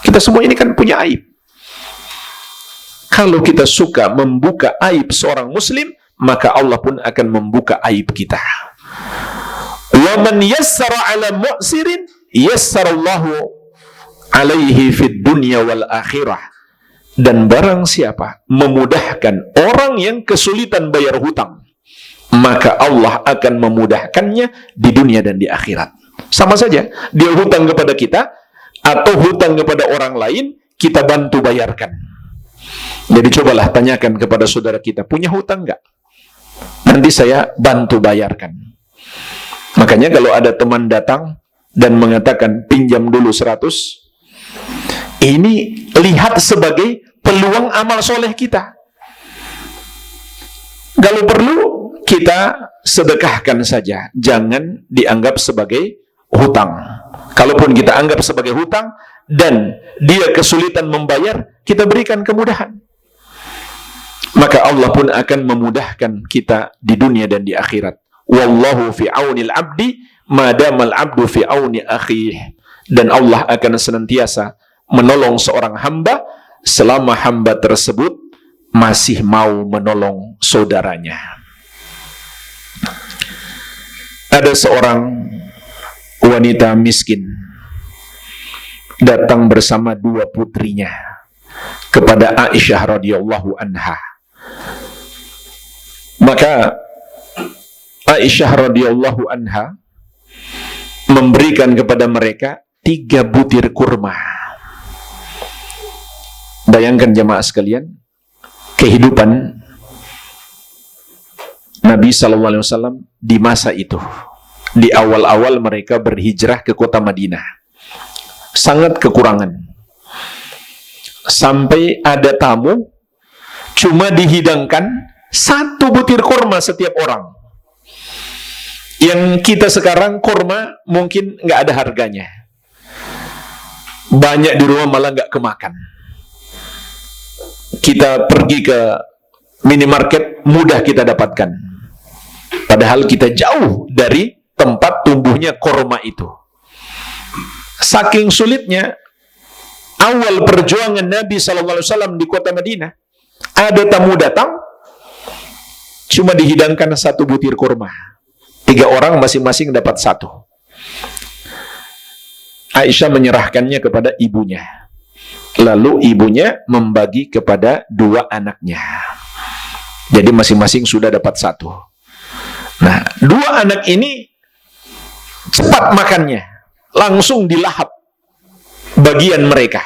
Kita semua ini kan punya aib. Kalau kita suka membuka aib seorang muslim, maka Allah pun akan membuka aib kita. Wa man yassara 'ala mu'sirin yassarallahu 'alaihi fid dunya wal akhirah. Dan barang siapa memudahkan orang yang kesulitan bayar hutang, maka Allah akan memudahkannya di dunia dan di akhirat. Sama saja, dia hutang kepada kita atau hutang kepada orang lain, kita bantu bayarkan. Jadi cobalah tanyakan kepada saudara kita, punya hutang enggak? Nanti saya bantu bayarkan. Makanya kalau ada teman datang dan mengatakan pinjam dulu 100, ini lihat sebagai peluang amal soleh kita. Kalau perlu kita sedekahkan saja, jangan dianggap sebagai hutang. Kalaupun kita anggap sebagai hutang dan dia kesulitan membayar, kita berikan kemudahan. Maka Allah pun akan memudahkan kita di dunia dan di akhirat. Wallahu fi aunil abdi madamal abdu fi auni akhih. dan Allah akan senantiasa menolong seorang hamba selama hamba tersebut masih mau menolong saudaranya. Ada seorang wanita miskin datang bersama dua putrinya kepada Aisyah radhiyallahu anha. Maka Aisyah radhiyallahu anha memberikan kepada mereka 3 butir kurma. Bayangkan jemaah sekalian, kehidupan Nabi SAW di masa itu, di awal-awal mereka berhijrah ke kota Madinah, sangat kekurangan. Sampai ada tamu cuma dihidangkan 1 butir kurma setiap orang. Yang kita sekarang kurma mungkin nggak ada harganya, banyak di rumah malah nggak kemakan. Kita pergi ke minimarket mudah kita dapatkan, padahal kita jauh dari tempat tumbuhnya kurma itu. Saking sulitnya awal perjuangan Nabi SAW di kota Madinah, ada tamu datang cuma dihidangkan 1 butir kurma, 3 orang masing-masing dapat 1. Aisyah menyerahkannya kepada ibunya, lalu ibunya membagi kepada 2 anaknya, jadi masing-masing sudah dapat 1. Nah, 2 anak ini cepat makannya, langsung dilahap bagian mereka.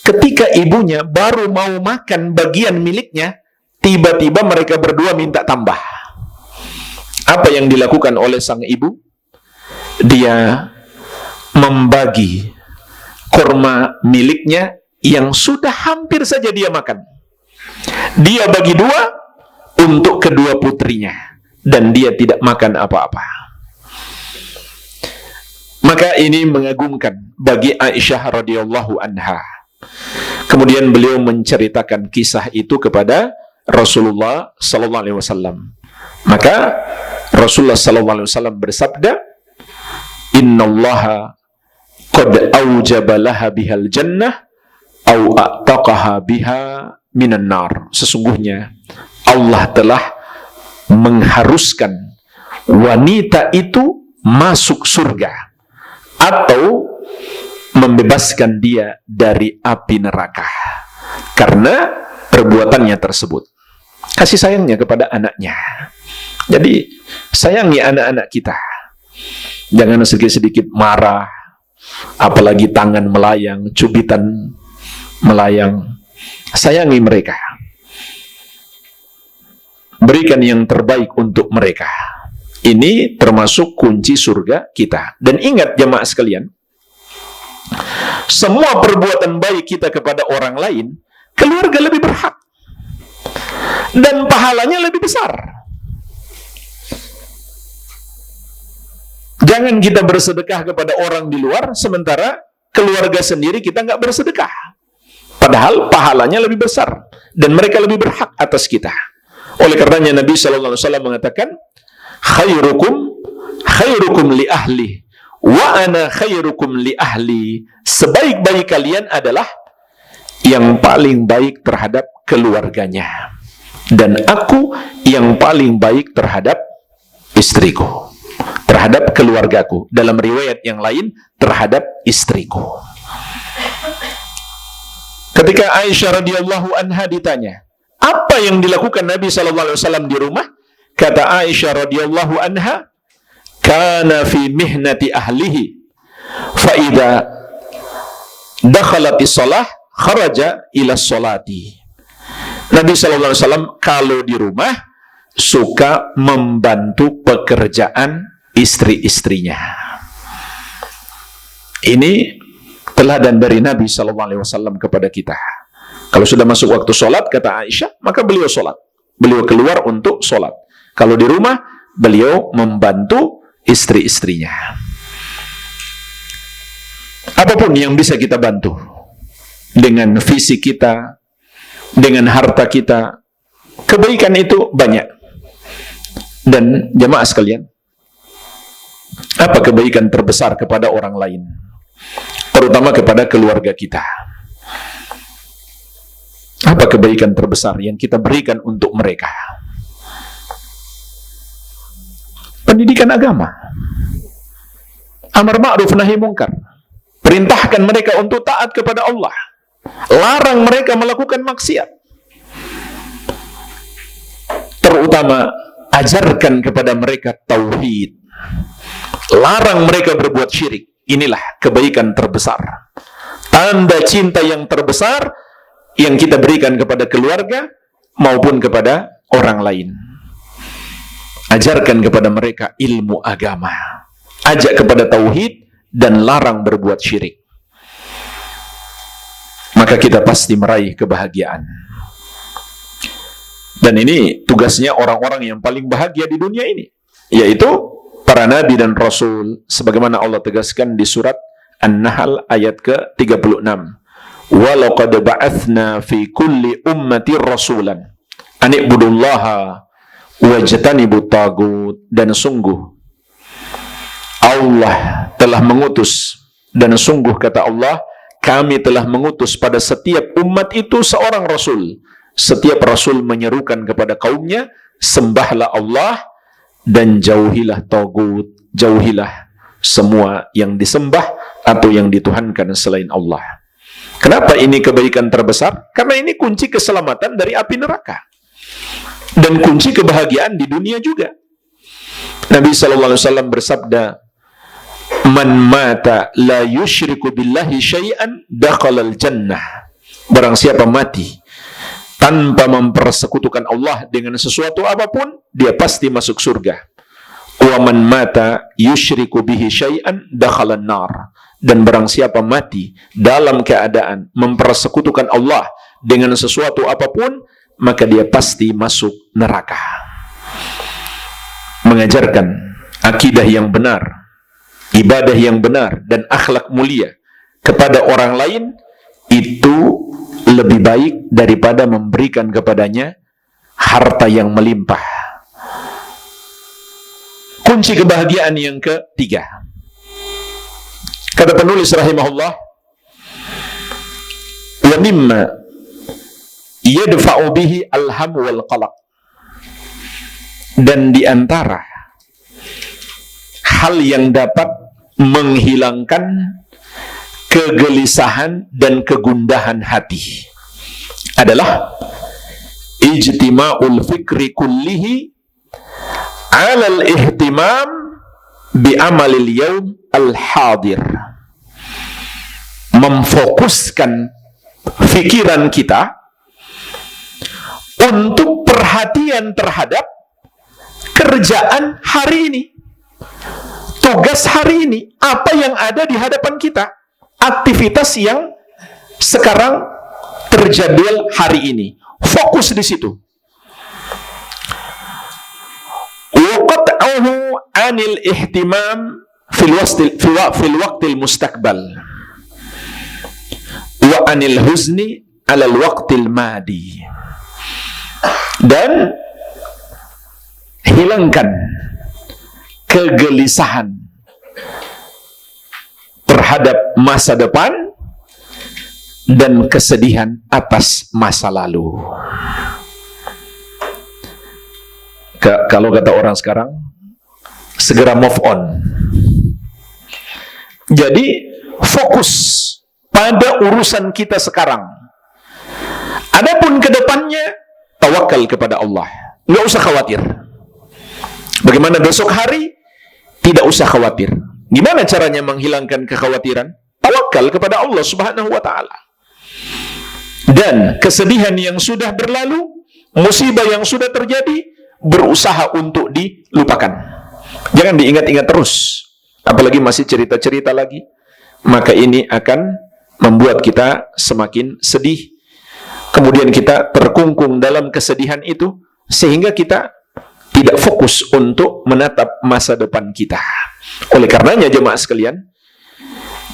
Ketika ibunya baru mau makan bagian miliknya, tiba-tiba mereka berdua minta tambah. Apa yang dilakukan oleh sang ibu? Dia membagi kurma miliknya yang sudah hampir saja dia makan. Dia bagi 2 untuk kedua putrinya, dan dia tidak makan apa-apa. Maka ini mengagumkan bagi Aisyah radhiyallahu anha. Kemudian beliau menceritakan kisah itu kepada Rasulullah sallallahu alaihi wasallam. Maka Rasulullah sallallahu alaihi wasallam bersabda, "Innallaha qad aujaba laha bihal jannah au a'taqaha biha minan nar." Sesungguhnya Allah telah mengharuskan wanita itu masuk surga atau membebaskan dia dari api neraka karena perbuatannya tersebut. Kasih sayangnya kepada anaknya. Jadi sayangi anak-anak kita. Jangan sedikit-sedikit marah, apalagi tangan melayang, cubitan melayang. Sayangi mereka. Berikan yang terbaik untuk mereka. Ini termasuk kunci surga kita. Dan ingat jemaah sekalian, semua perbuatan baik kita kepada orang lain, keluarga lebih berhak dan pahalanya lebih besar. Jangan kita bersedekah kepada orang di luar, sementara keluarga sendiri kita nggak bersedekah. Padahal pahalanya lebih besar dan mereka lebih berhak atas kita. Oleh karenanya Nabi SAW mengatakan, khairukum li ahli wa ana khairukum li ahli. Sebaik-baik kalian adalah yang paling baik terhadap keluarganya, dan aku yang paling baik terhadap istriku, terhadap keluargaku. Dalam riwayat yang lain, terhadap istriku. Ketika Aisyah radhiyallahu anha ditanya, apa yang dilakukan Nabi SAW di rumah? Kata Aisyah radhiyallahu anha, kana fi mihnati ahlihi fa idza dakhalati shalah kharaja ila sholati. Nabi SAW kalau di rumah suka membantu pekerjaan istri-istrinya. Ini teladan dari Nabi SAW kepada kita. Kalau sudah masuk waktu sholat, kata Aisyah, maka beliau sholat. Beliau keluar untuk sholat. Kalau di rumah, beliau membantu istri-istrinya. Apapun yang bisa kita bantu, dengan fisik kita, dengan harta kita, kebaikan itu banyak. Dan jemaah sekalian, Apa kebaikan terbesar kepada orang lain, terutama kepada keluarga kita? Apa kebaikan terbesar yang kita berikan untuk mereka? Pendidikan agama, amar ma'ruf nahi mungkar, perintahkan mereka untuk taat kepada Allah, larang mereka melakukan maksiat. Terutama ajarkan kepada mereka tauhid, larang mereka berbuat syirik. Inilah kebaikan terbesar, tanda cinta yang terbesar yang kita berikan kepada keluarga maupun kepada orang lain. Ajarkan kepada mereka ilmu agama, ajak kepada tauhid, dan larang berbuat syirik. Maka kita pasti meraih kebahagiaan. Dan ini tugasnya orang-orang yang paling bahagia di dunia ini, yaitu para nabi dan rasul, sebagaimana Allah tegaskan di surat An-Nahl ayat ke-36. Wa laqad ba'atsna fi kulli ummati rasulan an i'budullaha wajtanibut tagut. Dan sungguh Allah telah mengutus, dan sungguh kata Allah, kami telah mengutus pada setiap umat itu seorang rasul. Setiap rasul menyerukan kepada kaumnya, sembahlah Allah dan jauhilah tagut, jauhilah semua yang disembah atau yang dituhankan selain Allah. Kenapa ini kebaikan terbesar? Karena ini kunci keselamatan dari api neraka dan kunci kebahagiaan di dunia juga. Nabi SAW bersabda, man mata la yushriku billahi syai'an dakhalal jannah. Barang siapa mati tanpa mempersekutukan Allah dengan sesuatu apapun, dia pasti masuk surga. Wa man mata yusyriku bihi syai'an dakhalan nar. Dan barang siapa mati dalam keadaan mempersekutukan Allah dengan sesuatu apapun, maka dia pasti masuk neraka. Mengajarkan akidah yang benar, ibadah yang benar, dan akhlak mulia kepada orang lain, itu lebih baik daripada memberikan kepadanya harta yang melimpah. Kunci kebahagiaan yang ketiga, kata penulis rahimahullah, wa mimma yadfa'u bihi alham wal qalaq. Dan di antara hal yang dapat menghilangkan kegelisahan dan kegundahan hati adalah ijtima'ul fikri kullihi 'alal ihtimam bi amalil yawm al-hadir. Memfokuskan fikiran kita untuk perhatian terhadap kerjaan hari ini, tugas hari ini, apa yang ada di hadapan kita, aktivitas yang sekarang terjadwal hari ini. Fokus di situ. Waqat'uhu 'anil ihtimam fil waqtil mustaqbal wa 'anil huzni 'alal waqtil madi. Dan hilangkan kegelisahan terhadap masa depan dan kesedihan atas masa lalu. Kalau kata orang sekarang, segera move on. Jadi fokus pada urusan kita sekarang. Adapun ke depannya, tawakal kepada Allah. Nggak usah khawatir. Bagaimana besok hari? Tidak usah khawatir. Gimana caranya menghilangkan kekhawatiran? Tawakal kepada Allah Subhanahu wa ta'ala. Dan kesedihan yang sudah berlalu, musibah yang sudah terjadi, berusaha untuk dilupakan. Jangan diingat-ingat terus. Apalagi masih cerita-cerita lagi. Maka ini akan membuat kita semakin sedih. Kemudian kita terkungkung dalam kesedihan itu, sehingga kita tidak fokus untuk menatap masa depan kita. Oleh karenanya jemaah sekalian,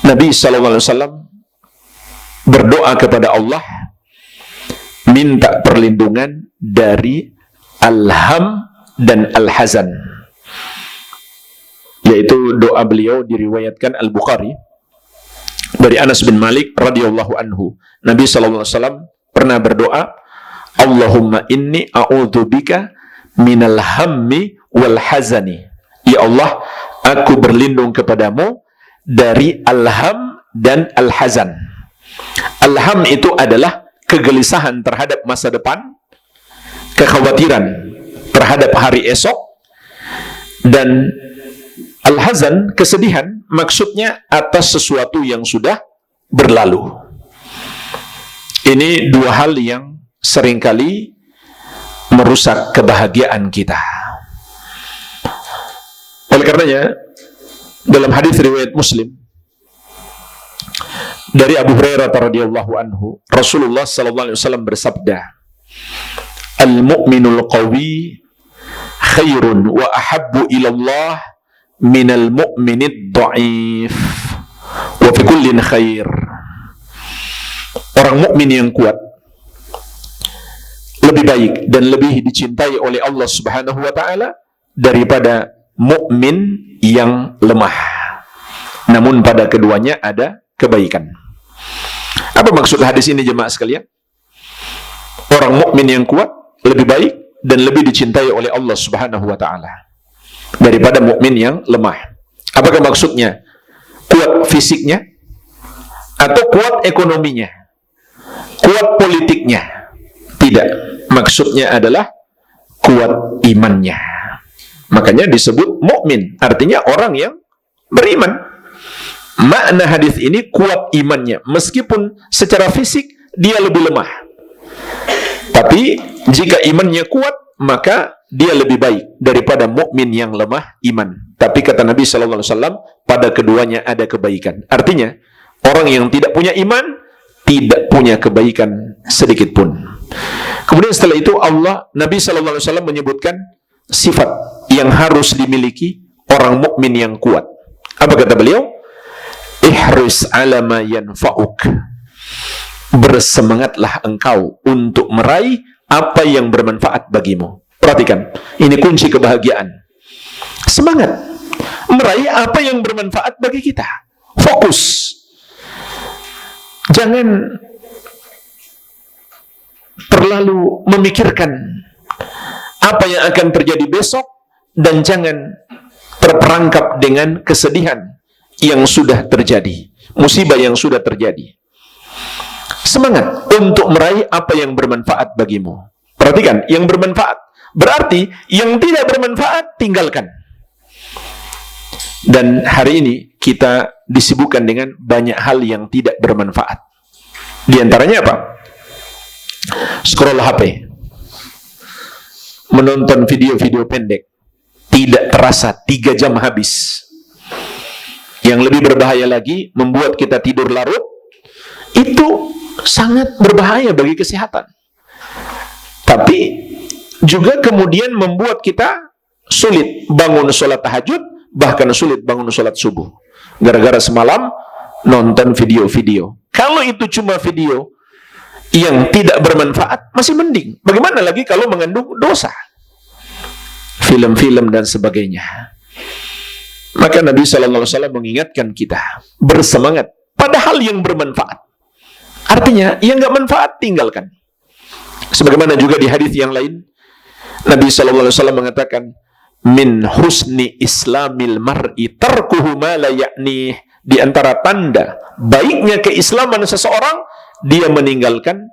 Nabi SAW berdoa kepada Allah, minta perlindungan dari al-ham dan al-hazan, yaitu doa beliau diriwayatkan Al-Bukhari dari Anas bin Malik radhiyallahu anhu. Nabi SAW pernah berdoa, Allahumma inni a'udzubika minal hammi wal hazani. Ya Allah, aku berlindung kepadamu dari al-ham dan al-hazan. Al-ham itu adalah kegelisahan terhadap masa depan, kekhawatiran terhadap hari esok, dan al-hazan, kesedihan, maksudnya atas sesuatu yang sudah berlalu. Ini dua hal yang seringkali merusak kebahagiaan kita. Oleh karenanya, dalam hadis riwayat Muslim dari Abu Hurairah radhiyallahu anhu, Rasulullah sallallahu alaihi wasallam bersabda, "Al-mu'minul qawi khairun wa ahabbu ila Allah minal mu'minid dha'if wa fi kullin khair." Orang mukmin yang kuat lebih baik dan lebih dicintai oleh Allah Subhanahu wa taala daripada mukmin yang lemah. Namun pada keduanya ada kebaikan. Apa maksud hadis ini jemaah sekalian? Orang mukmin yang kuat lebih baik dan lebih dicintai oleh Allah Subhanahu wa taala daripada mukmin yang lemah. Apakah maksudnya? Kuat fisiknya atau kuat ekonominya? Kuat politiknya? Tidak. Maksudnya adalah kuat imannya. Makanya disebut mukmin, artinya orang yang beriman. Makna hadis ini kuat imannya, meskipun secara fisik dia lebih lemah. Tapi jika imannya kuat, maka dia lebih baik daripada mukmin yang lemah iman. Tapi kata Nabi sallallahu alaihi wasallam, pada keduanya ada kebaikan. Artinya, orang yang tidak punya iman tidak punya kebaikan sedikit pun. Kemudian setelah itu Nabi sallallahu alaihi wasallam menyebutkan sifat yang harus dimiliki orang mukmin yang kuat. Apa kata beliau? Ihris ala ma yanfa'uk. Bersemangatlah engkau untuk meraih apa yang bermanfaat bagimu. Perhatikan, ini kunci kebahagiaan. Semangat meraih apa yang bermanfaat bagi kita. Fokus. Jangan terlalu memikirkan apa yang akan terjadi besok, dan jangan terperangkap dengan kesedihan yang sudah terjadi, musibah yang sudah terjadi. Semangat untuk meraih apa yang bermanfaat bagimu. Perhatikan, yang bermanfaat. Berarti yang tidak bermanfaat tinggalkan. Dan hari ini kita disibukkan dengan banyak hal yang tidak bermanfaat. Di antaranya apa? Scroll HP, menonton video-video pendek, tidak terasa 3 jam habis. Yang lebih berbahaya lagi, membuat kita tidur larut. Itu sangat berbahaya bagi kesehatan. Tapi juga kemudian membuat kita sulit bangun sholat tahajud, bahkan sulit bangun sholat subuh, gara-gara semalam nonton video-video. Kalau itu cuma video yang tidak bermanfaat, masih mending. Bagaimana lagi kalau mengandung dosa? Film-film dan sebagainya. Maka Nabi SAW mengingatkan kita, bersemangat pada hal yang bermanfaat. Artinya, yang nggak manfaat, tinggalkan. Sebagaimana juga di hadis yang lain, Nabi SAW mengatakan, min husni islamil mar'i tarkuhu ma la ya'nih. Di antara tanda baiknya keislaman seseorang, dia meninggalkan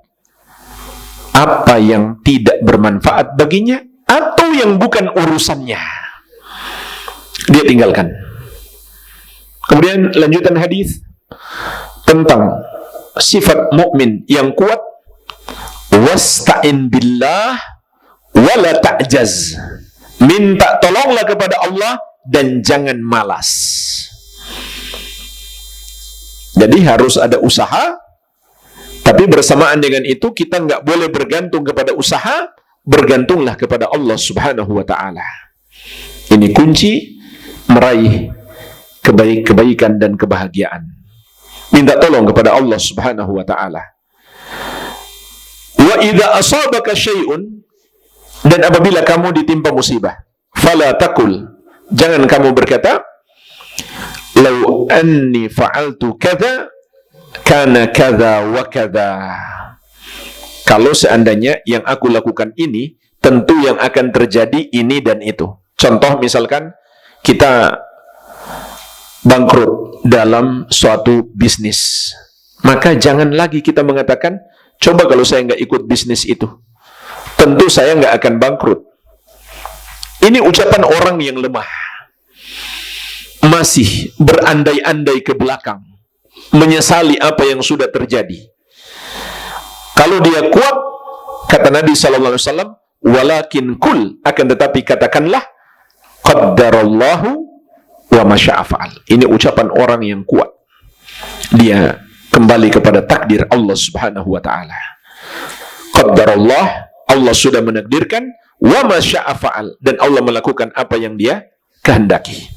apa yang tidak bermanfaat baginya atau yang bukan urusannya. Dia tinggalkan. Kemudian lanjutan hadis tentang sifat mukmin yang kuat, wasta'in billah wala ta'jaz. Minta tolonglah kepada Allah dan jangan malas. Jadi harus ada usaha, tapi bersamaan dengan itu kita nggak boleh bergantung kepada usaha, bergantunglah kepada Allah Subhanahu wa ta'ala. Ini kunci meraih kebaikan dan kebahagiaan. Minta tolong kepada Allah Subhanahu wa ta'ala. Wa idza asabaka syai'un, dan apabila kamu ditimpa musibah, fala taqul, jangan kamu berkata, "Lau anni fa'altu kadza kana kadza wa kadza." Kalau seandainya yang aku lakukan ini, tentu yang akan terjadi ini dan itu. Contoh misalkan kita bangkrut dalam suatu bisnis, maka jangan lagi kita mengatakan, coba kalau saya nggak ikut bisnis itu, tentu saya nggak akan bangkrut. Ini ucapan orang yang lemah, masih berandai-andai ke belakang, menyesali apa yang sudah terjadi. Kalau dia kuat, kata Nabi SAW, walakin kul, akan tetapi katakanlah, qaddarallahu wa masya'a fa'al. Ini ucapan orang yang kuat. Dia kembali kepada takdir Allah Subhanahu wa ta'ala. Qaddarallah, Allah sudah menakdirkan, wa masya'a fa'al, dan Allah melakukan apa yang dia kehendaki.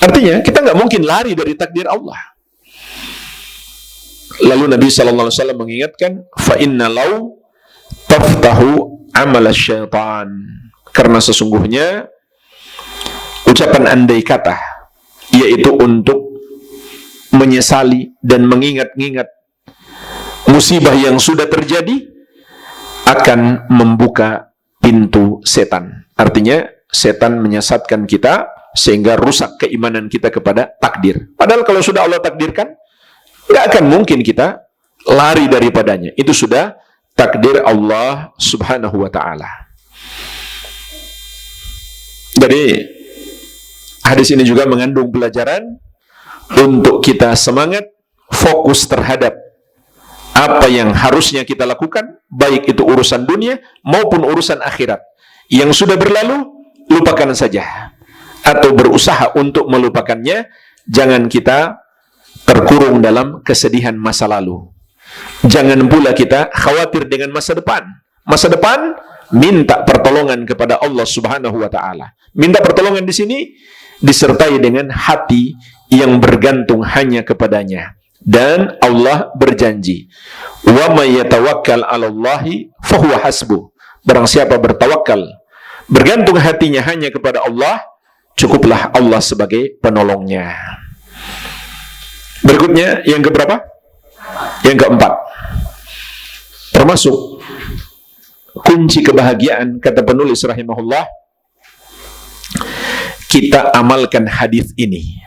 Artinya, kita nggak mungkin lari dari takdir Allah. Lalu Nabi SAW mengingatkan, fa inna law taftahu amal syaitan. Karena sesungguhnya ucapan andai kata, yaitu untuk menyesali dan mengingat-ingat musibah yang sudah terjadi, akan membuka pintu setan. Artinya setan menyesatkan kita sehingga rusak keimanan kita kepada takdir. Padahal kalau sudah Allah takdirkan, nggak akan mungkin kita lari daripadanya. Itu sudah takdir Allah Subhanahu wa ta'ala. Jadi hadis ini juga mengandung pelajaran untuk kita semangat, fokus terhadap apa yang harusnya kita lakukan, baik itu urusan dunia maupun urusan akhirat. Yang sudah berlalu, lupakan saja, atau berusaha untuk melupakannya. Jangan kita terkurung dalam kesedihan masa lalu. Jangan pula kita khawatir dengan masa depan. Masa depan, minta pertolongan kepada Allah Subhanahu wa ta'ala. Minta pertolongan di sini disertai dengan hati yang bergantung hanya kepadanya. Dan Allah berjanji, wa may yatawakkal 'alallahi fahuwa hasbuh. Barang siapa bertawakal, bergantung hatinya hanya kepada Allah, cukuplah Allah sebagai penolongnya. Berikutnya, yang keberapa? Yang keempat. Termasuk kunci kebahagiaan, kata penulis rahimahullah, kita amalkan hadis ini,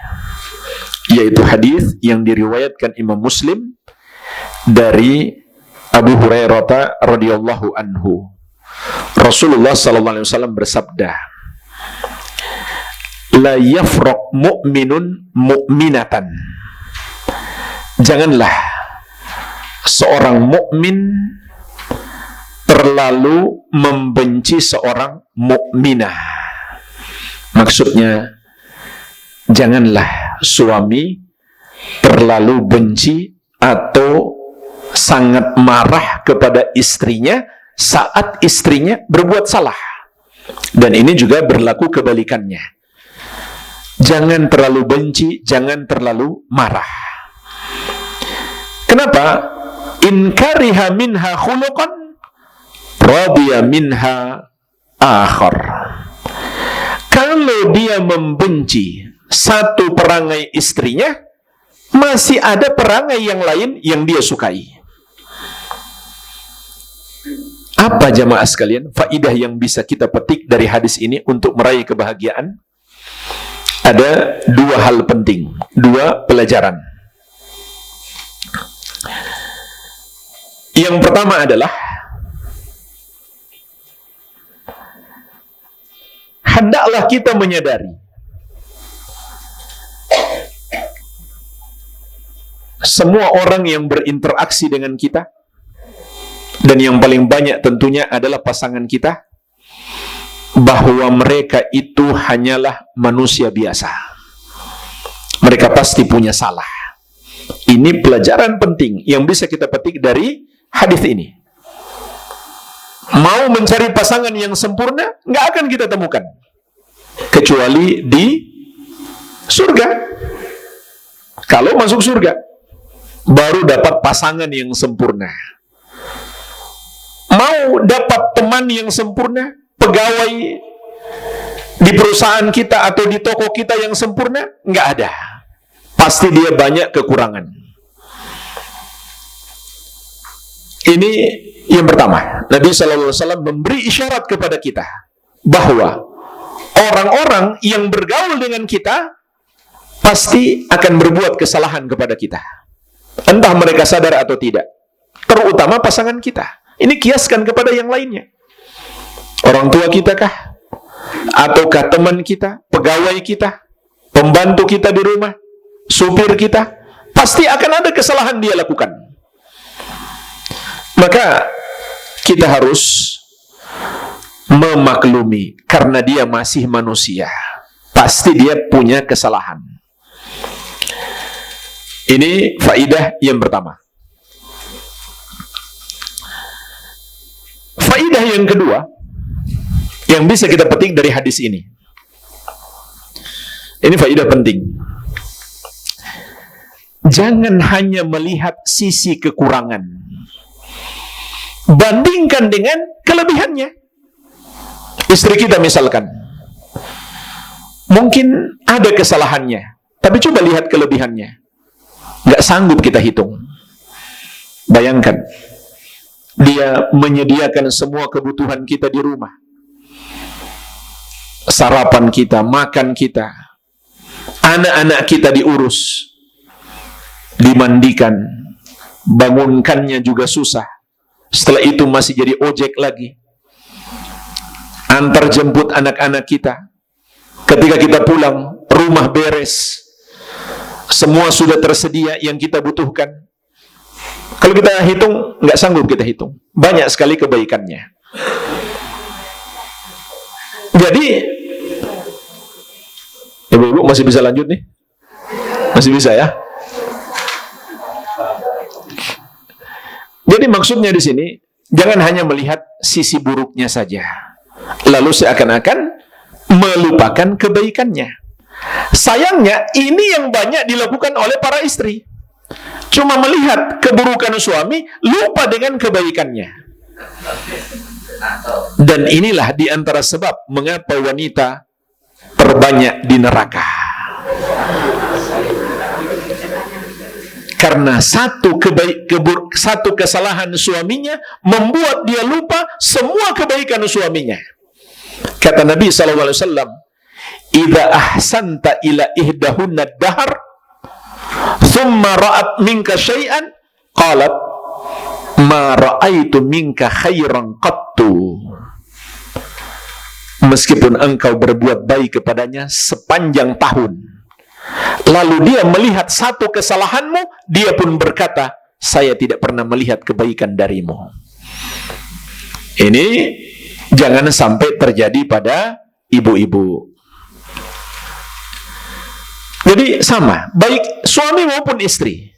yaitu hadis yang diriwayatkan Imam Muslim dari Abu Hurairah radhiyallahu anhu. Rasulullah sallallahu alaihi wasallam bersabda, la yafraq mu'minun mu'minatan. Janganlah seorang mukmin terlalu membenci seorang mukminah. Maksudnya, janganlah suami terlalu benci atau sangat marah kepada istrinya saat istrinya berbuat salah. Dan ini juga berlaku kebalikannya. Jangan terlalu benci, jangan terlalu marah. Kenapa? In kariha minha khuluqan radiya minha akhar. Kalau dia membenci satu perangai istrinya, masih ada perangai yang lain yang dia sukai. Apa jamaah sekalian faidah yang bisa kita petik dari hadis ini untuk meraih kebahagiaan? Ada dua hal penting, dua pelajaran. Yang pertama adalah hendaklah kita menyadari semua orang yang berinteraksi dengan kita, dan yang paling banyak tentunya adalah pasangan kita, bahwa mereka itu hanyalah manusia biasa. Mereka pasti punya salah. Ini pelajaran penting yang bisa kita petik dari hadis ini. Mau mencari pasangan yang sempurna, nggak akan kita temukan kecuali di surga. Kalau masuk surga, baru dapat pasangan yang sempurna. Mau dapat teman yang sempurna, pegawai di perusahaan kita atau di toko kita yang sempurna? Nggak ada. Pasti dia banyak kekurangan. Ini yang pertama. Nabi SAW memberi isyarat kepada kita bahwa orang-orang yang bergaul dengan kita pasti akan berbuat kesalahan kepada kita. Entah mereka sadar atau tidak. Terutama pasangan kita. Ini kiaskan kepada yang lainnya. Orang tua kita kah? Ataukah teman kita, pegawai kita, pembantu kita di rumah, supir kita? Pasti akan ada kesalahan dia lakukan. Maka kita harus memaklumi karena dia masih manusia. Pasti dia punya kesalahan. Ini faidah yang pertama. Faidah yang kedua yang bisa kita petik dari hadis ini. Ini faidah penting. Jangan hanya melihat sisi kekurangan. Bandingkan dengan kelebihannya. Istri kita misalkan, mungkin ada kesalahannya, tapi coba lihat kelebihannya. Nggak sanggup kita hitung. Bayangkan, dia menyediakan semua kebutuhan kita di rumah. Sarapan kita, makan kita, anak-anak kita diurus, dimandikan, bangunkannya juga susah. Setelah itu masih jadi ojek lagi, antar jemput anak-anak kita. Ketika kita pulang, rumah beres, semua sudah tersedia yang kita butuhkan. Kalau kita hitung, nggak sanggup kita hitung. Banyak sekali kebaikannya. Jadi, ibu-ibu masih bisa lanjut nih? Masih bisa ya? Jadi maksudnya di sini, jangan hanya melihat sisi buruknya saja, lalu seakan-akan melupakan kebaikannya. Sayangnya, ini yang banyak dilakukan oleh para istri. Cuma melihat keburukan suami, lupa dengan kebaikannya. Dan inilah di antara sebab mengapa wanita terbanyak di neraka. Karena satu kesalahan suaminya membuat dia lupa semua kebaikan suaminya. Kata Nabi SAW, "Idza ahsanta ila ihdahunna dahar, thumma ra'at minka syai'an, qalat, ma ra'aitu minka khairan qattu." Meskipun engkau berbuat baik kepadanya sepanjang tahun, lalu dia melihat satu kesalahanmu, dia pun berkata, saya tidak pernah melihat kebaikan darimu. Ini jangan sampai terjadi pada ibu-ibu. Jadi sama, baik suami maupun istri.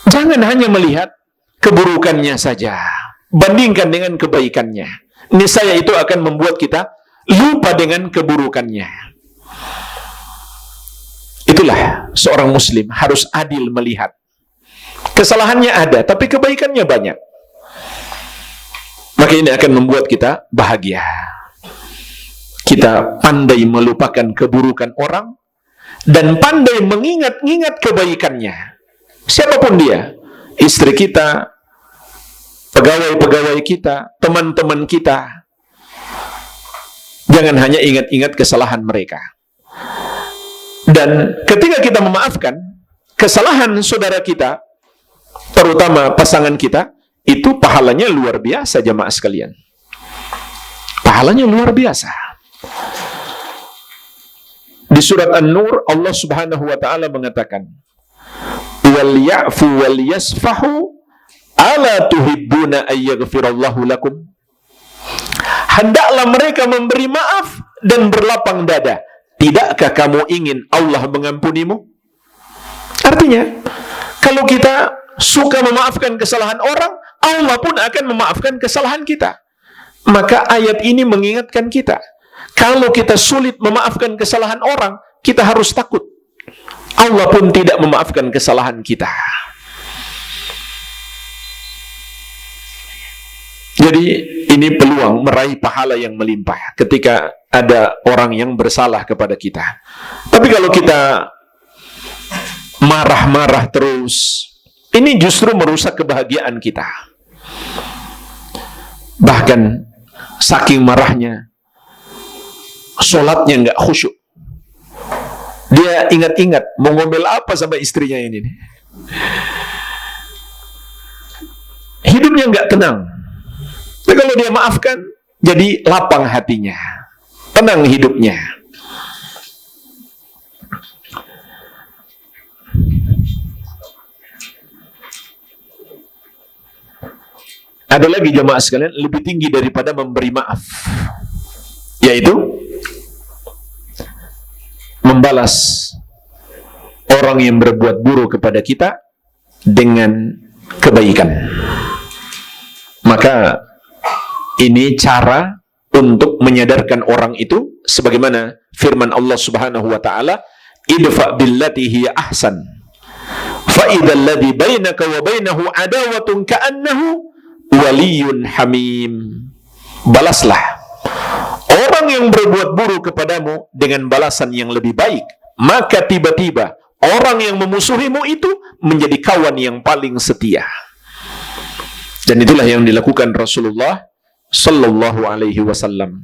Jangan hanya melihat keburukannya saja, bandingkan dengan kebaikannya. Niscaya itu akan membuat kita lupa dengan keburukannya. Itulah seorang muslim harus adil melihat. Kesalahannya ada, tapi kebaikannya banyak. Maka ini akan membuat kita bahagia. Kita pandai melupakan keburukan orang dan pandai mengingat-ingat kebaikannya. Siapapun dia, istri kita, pegawai-pegawai kita, teman-teman kita. Jangan hanya ingat-ingat kesalahan mereka. Dan ketika kita memaafkan kesalahan saudara kita, terutama pasangan kita, itu pahalanya luar biasa, jamaah sekalian. Pahalanya luar biasa. Di surat An-Nur, Allah Subhanahu wa taala mengatakan, "Wal ya'fu wal yasfahu, ala tuhibbuna ayyaghfirallahu lakum." Hendaklah mereka memberi maaf dan berlapang dada. Tidakkah kamu ingin Allah mengampunimu? Artinya, kalau kita suka memaafkan kesalahan orang, Allah pun akan memaafkan kesalahan kita. Maka ayat ini mengingatkan kita, kalau kita sulit memaafkan kesalahan orang, kita harus takut. Allah pun tidak memaafkan kesalahan kita. Jadi ini peluang meraih pahala yang melimpah ketika ada orang yang bersalah kepada kita. Tapi kalau kita marah-marah terus, ini justru merusak kebahagiaan kita. Bahkan saking marahnya, sholatnya nggak khusyuk. Dia ingat-ingat mau ngomel apa sama istrinya ini. Hidupnya nggak tenang. Tapi kalau dia maafkan, jadi lapang hatinya, tenang hidupnya. Ada lagi jemaah sekalian, lebih tinggi daripada memberi maaf, yaitu membalas orang yang berbuat buruk kepada kita dengan kebaikan. Maka ini cara untuk menyadarkan orang itu, sebagaimana firman Allah Subhanahu wa taala, idfa billati hiya ahsan fa idzal ladzi bainaka wa bainahu adawatun ka'annahu waliyyun hamim. Balaslah orang yang berbuat buruk kepadamu dengan balasan yang lebih baik, maka tiba-tiba orang yang memusuhimu itu menjadi kawan yang paling setia. Dan itulah yang dilakukan Rasulullah Sallallahu Alaihi Wasallam.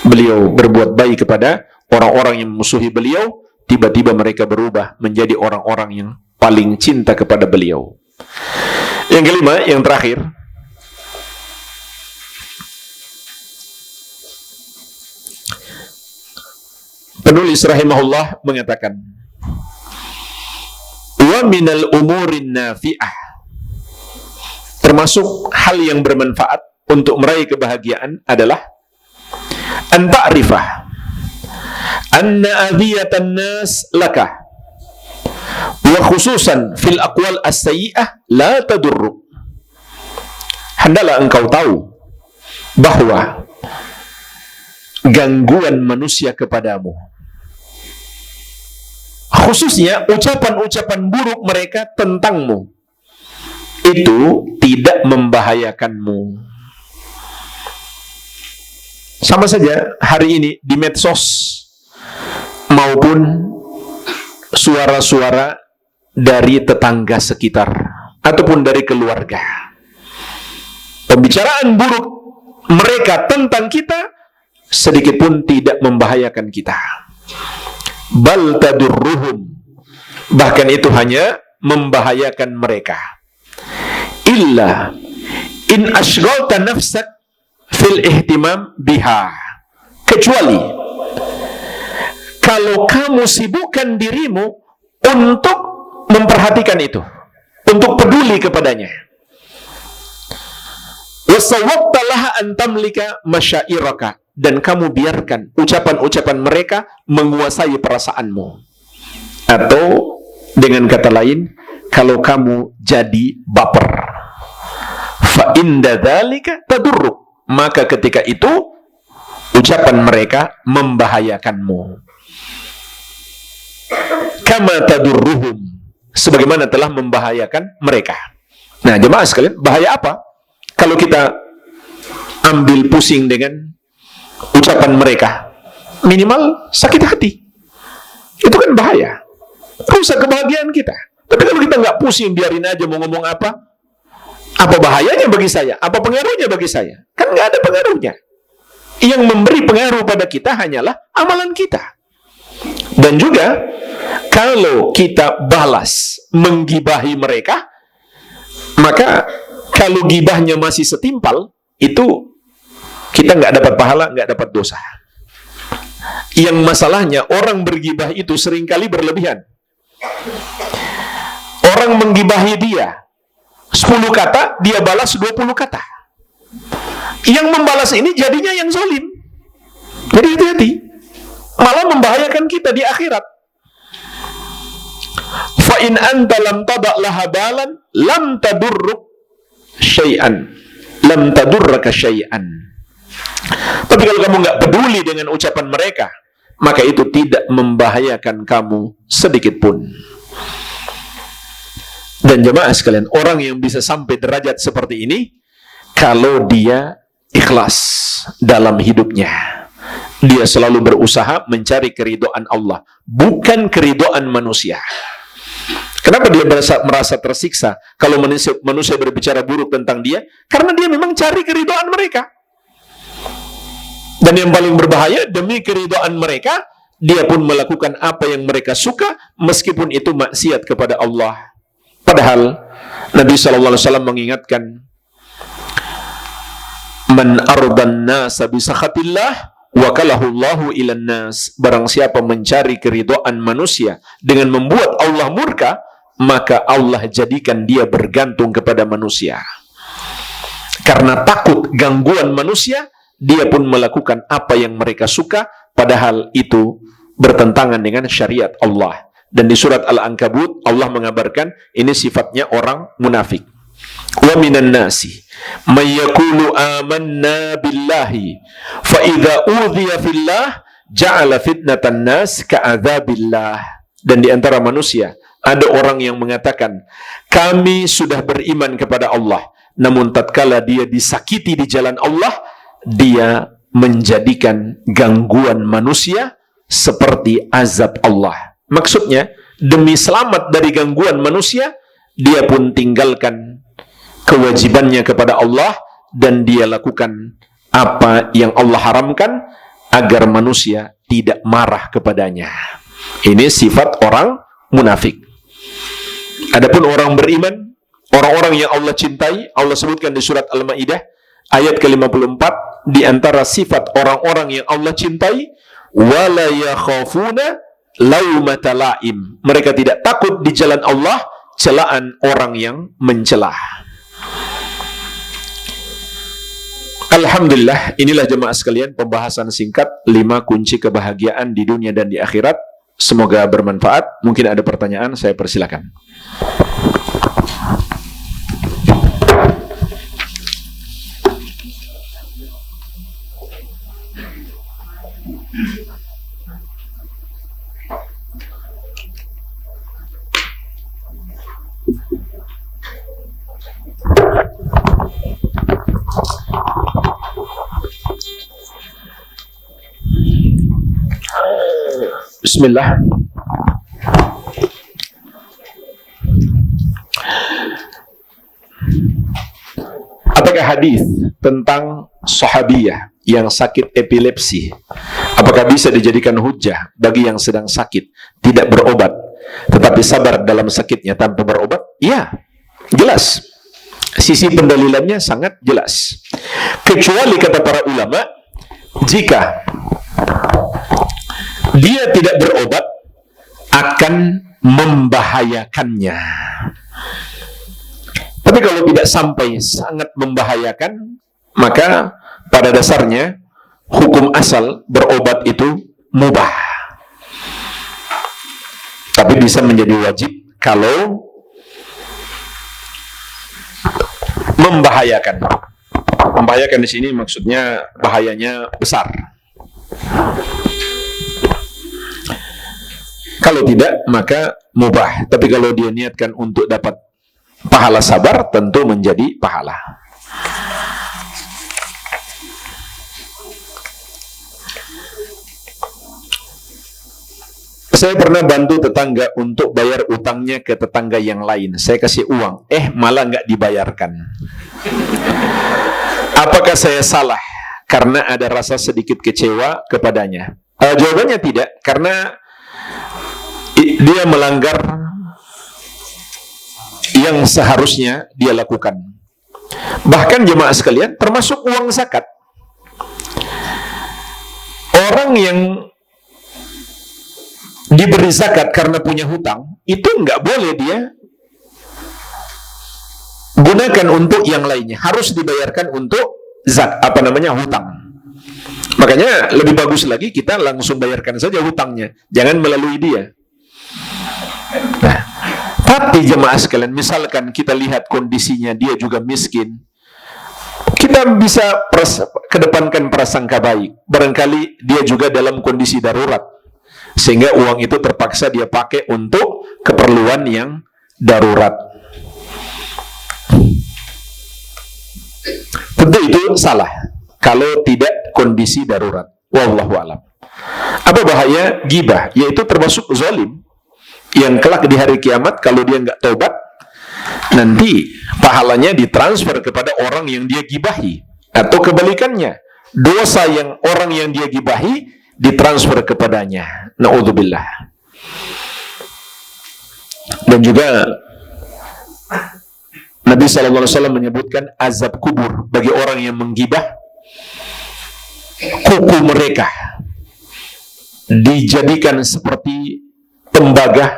Beliau berbuat baik kepada orang-orang yang memusuhi beliau, tiba-tiba mereka berubah menjadi orang-orang yang paling cinta kepada beliau. Yang kelima, yang terakhir, penulis rahimahullah mengatakan, wa minal umurin nafi'ah, termasuk hal yang bermanfaat untuk meraih kebahagiaan adalah an ta'rifah anna adhiyatan nas laka wa khususan fil aqwal as-sayyi'ah la tadurru. Hendaklah engkau tahu bahwa gangguan manusia kepadamu, khususnya ucapan-ucapan buruk mereka tentangmu, itu tidak membahayakanmu. Sama saja hari ini di medsos maupun suara-suara dari tetangga sekitar ataupun dari keluarga, pembicaraan buruk mereka tentang kita sedikit pun tidak membahayakan kita. Bal tadurruhum, bahkan itu hanya membahayakan mereka. Illa in ashghalta nafsak fil ihtimam biha, kecuali kalau kamu sibukkan dirimu untuk memperhatikan itu, untuk peduli kepadanya. Wasawwabta laha an tamlika masyairaka, dan kamu biarkan ucapan-ucapan mereka menguasai perasaanmu. Atau dengan kata lain, kalau kamu jadi baper, fa inda dzalika tadurruk, maka ketika itu ucapan mereka membahayakanmu. Kama tadurruhum, sebagaimana telah membahayakan mereka. Nah, jemaah sekalian, bahaya apa kalau kita ambil pusing dengan ucapan mereka? Minimal sakit hati. Itu kan bahaya, rusak kebahagiaan kita. Tapi kalau kita nggak pusing, biarin aja mau ngomong apa bahayanya bagi saya? Apa pengaruhnya bagi saya? Kan nggak ada pengaruhnya. Yang memberi pengaruh pada kita hanyalah amalan kita. Dan juga kalau kita balas menggibahi mereka, maka kalau gibahnya masih setimpal, itu kita nggak dapat pahala, nggak dapat dosa. Yang masalahnya orang bergibah itu seringkali berlebihan. Orang menggibahi dia 10 kata, dia balas 20 kata. Yang membalas ini jadinya yang zalim. Jadi hati-hati, malah membahayakan kita di akhirat. Fa in anta lam tada' laha balan lam tadurruk syai'an, lam tadurraka syai'an. Tapi kalau kamu nggak peduli dengan ucapan mereka, maka itu tidak membahayakan kamu sedikit pun. Dan jemaah sekalian, orang yang bisa sampai derajat seperti ini, kalau dia ikhlas dalam hidupnya. Dia selalu berusaha mencari keridhaan Allah, bukan keridhaan manusia. Kenapa dia merasa tersiksa kalau manusia berbicara buruk tentang dia? Karena dia memang cari keridhaan mereka. Dan yang paling berbahaya, demi keridhaan mereka, dia pun melakukan apa yang mereka suka, meskipun itu maksiat kepada Allah. Padahal Nabi SAW mengingatkan, man ardan nasa bisakhatillah wakalahullahu ilan nas. Barang siapa mencari keridhaan manusia dengan membuat Allah murka, maka Allah jadikan dia bergantung kepada manusia. Karena takut gangguan manusia, dia pun melakukan apa yang mereka suka, padahal itu bertentangan dengan syariat Allah. Dan di surat Al-Ankabut Allah mengabarkan ini sifatnya orang munafik. Wa minan nasi may yaqulu amanna billahi fa idza udhiya fillah ja'ala fitnatan nas ka'adzabillah. Dan di antara manusia ada orang yang mengatakan, kami sudah beriman kepada Allah, namun tatkala dia disakiti di jalan Allah, dia menjadikan gangguan manusia seperti azab Allah. Maksudnya, demi selamat dari gangguan manusia, dia pun tinggalkan kewajibannya kepada Allah dan dia lakukan apa yang Allah haramkan agar manusia tidak marah kepadanya. Ini sifat orang munafik. Adapun orang beriman, orang-orang yang Allah cintai, Allah sebutkan di surat Al-Maidah ayat ke-54, di antara sifat orang-orang yang Allah cintai, wala yakhafuna laumata laim. Mereka tidak takut di jalan Allah celaan orang yang mencela. Alhamdulillah, inilah jemaah sekalian pembahasan singkat 5 kunci kebahagiaan di dunia dan di akhirat. Semoga bermanfaat. Mungkin ada pertanyaan, saya persilakan. Bismillah. Apakah hadis tentang sahabiyah yang sakit epilepsi, apakah bisa dijadikan hujjah bagi yang sedang sakit, tidak berobat, tetapi sabar dalam sakitnya tanpa berobat? Ya, jelas. Sisi pendalilannya sangat jelas. Kecuali kata para ulama, jika dia tidak berobat akan membahayakannya. Tapi kalau tidak sampai sangat membahayakan, maka pada dasarnya hukum asal berobat itu mubah. Tapi bisa menjadi wajib kalau membahayakan. Membahayakan di sini maksudnya bahayanya besar. Kalau tidak, maka mubah. Tapi kalau dia niatkan untuk dapat pahala sabar, tentu menjadi pahala. Saya pernah bantu tetangga untuk bayar utangnya ke tetangga yang lain. Saya kasih uang, malah nggak dibayarkan. Apakah saya salah karena ada rasa sedikit kecewa kepadanya? Jawabannya tidak, karena dia melanggar yang seharusnya dia lakukan. Bahkan jemaah sekalian, termasuk uang zakat. Orang yang diberi zakat karena punya hutang, itu nggak boleh dia gunakan untuk yang lainnya. Harus dibayarkan untuk hutang. Makanya lebih bagus lagi kita langsung bayarkan saja hutangnya, jangan melalui dia. Nah, tapi jemaah sekalian, misalkan kita lihat kondisinya dia juga miskin, kita bisa kedepankan prasangka baik. Barangkali dia juga dalam kondisi darurat, sehingga uang itu terpaksa dia pakai untuk keperluan yang darurat. Tentu itu salah kalau tidak kondisi darurat. Wallahu alam. Apa bahaya gibah? Yaitu termasuk zalim yang kelak di hari kiamat kalau dia nggak taubat, nanti pahalanya ditransfer kepada orang yang dia gibahi, atau kebalikannya, dosa yang orang yang dia gibahi ditransfer kepadanya. Na'udzubillah. Dan juga Nabi SAW menyebutkan azab kubur bagi orang yang menggibah. Kuku mereka dijadikan seperti tembaga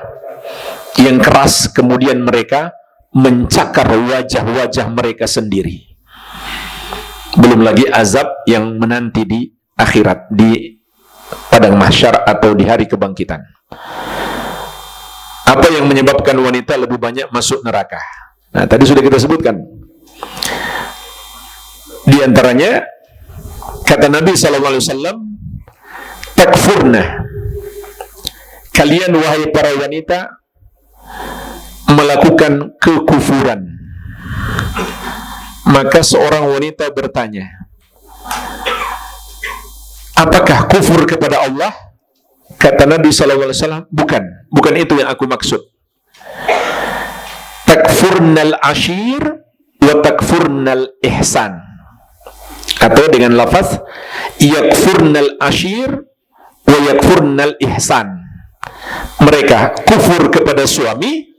yang keras, kemudian mereka mencakar wajah-wajah mereka sendiri. Belum lagi azab yang menanti di akhirat, di padang mahsyar atau di hari kebangkitan. Apa yang menyebabkan wanita lebih banyak masuk neraka? Nah, tadi sudah kita sebutkan. Di antaranya kata Nabi SAW, takfurna, kalian wahai para wanita melakukan kekufuran. Maka seorang wanita bertanya, apakah kufur kepada Allah? Kata Nabi SAW, bukan itu yang aku maksud. Takfurnal ashir wa takfurnal ihsan. Atau dengan lafaz yakfurnal ashir wa yakfurnal ihsan. Mereka kufur kepada suami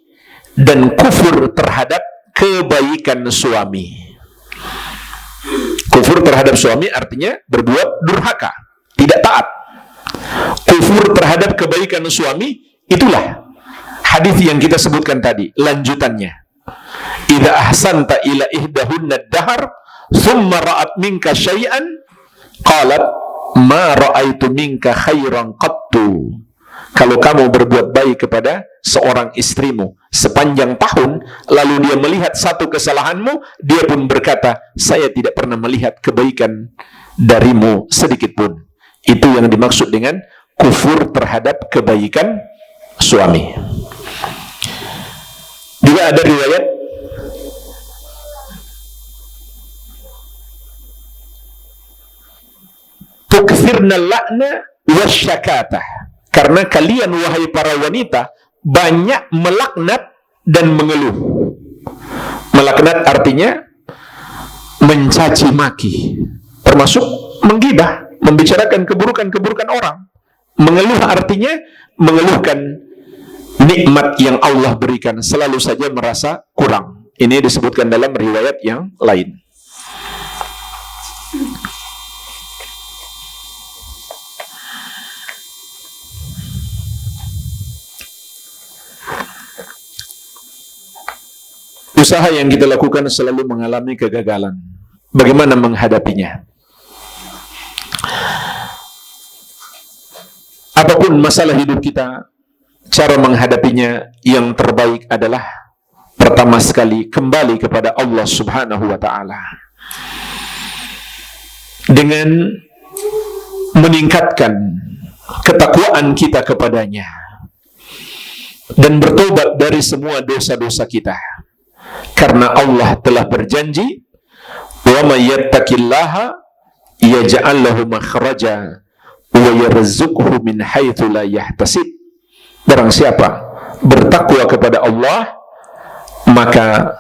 dan kufur terhadap kebaikan suami. Kufur terhadap suami artinya berbuat durhaka, tidak taat. Kufur terhadap kebaikan suami, itulah hadis yang kita sebutkan tadi, lanjutannya. Idza ahsanta ila ihdahunna ad-dahr thumma ra'at minka syai'an qalat ma ra'aitu minka khairan qattu. Kalau kamu berbuat baik kepada seorang istrimu sepanjang tahun, lalu dia melihat satu kesalahanmu, dia pun berkata, saya tidak pernah melihat kebaikan darimu sedikit pun. Itu yang dimaksud dengan kufur terhadap kebaikan suami. Juga ada riwayat tukfirna la'na wasyakatah, karena kalian wahai para wanita banyak melaknat dan mengeluh. Melaknat artinya mencaci maki, termasuk menggibah, membicarakan keburukan-keburukan orang. Mengeluh artinya mengeluhkan nikmat yang Allah berikan, selalu saja merasa kurang. Ini disebutkan dalam riwayat yang lain. Usaha yang kita lakukan selalu mengalami kegagalan. Bagaimana menghadapinya? Apapun masalah hidup kita, cara menghadapinya yang terbaik adalah pertama sekali kembali kepada Allah Subhanahu wa ta'ala dengan meningkatkan ketakwaan kita kepadanya dan bertobat dari semua dosa-dosa kita, karena Allah telah berjanji, wa may yattaqillaha yaj'al lahu makhraja wa yarzuqhu min haitsu la yahtasib. Barang siapa bertakwa kepada Allah, maka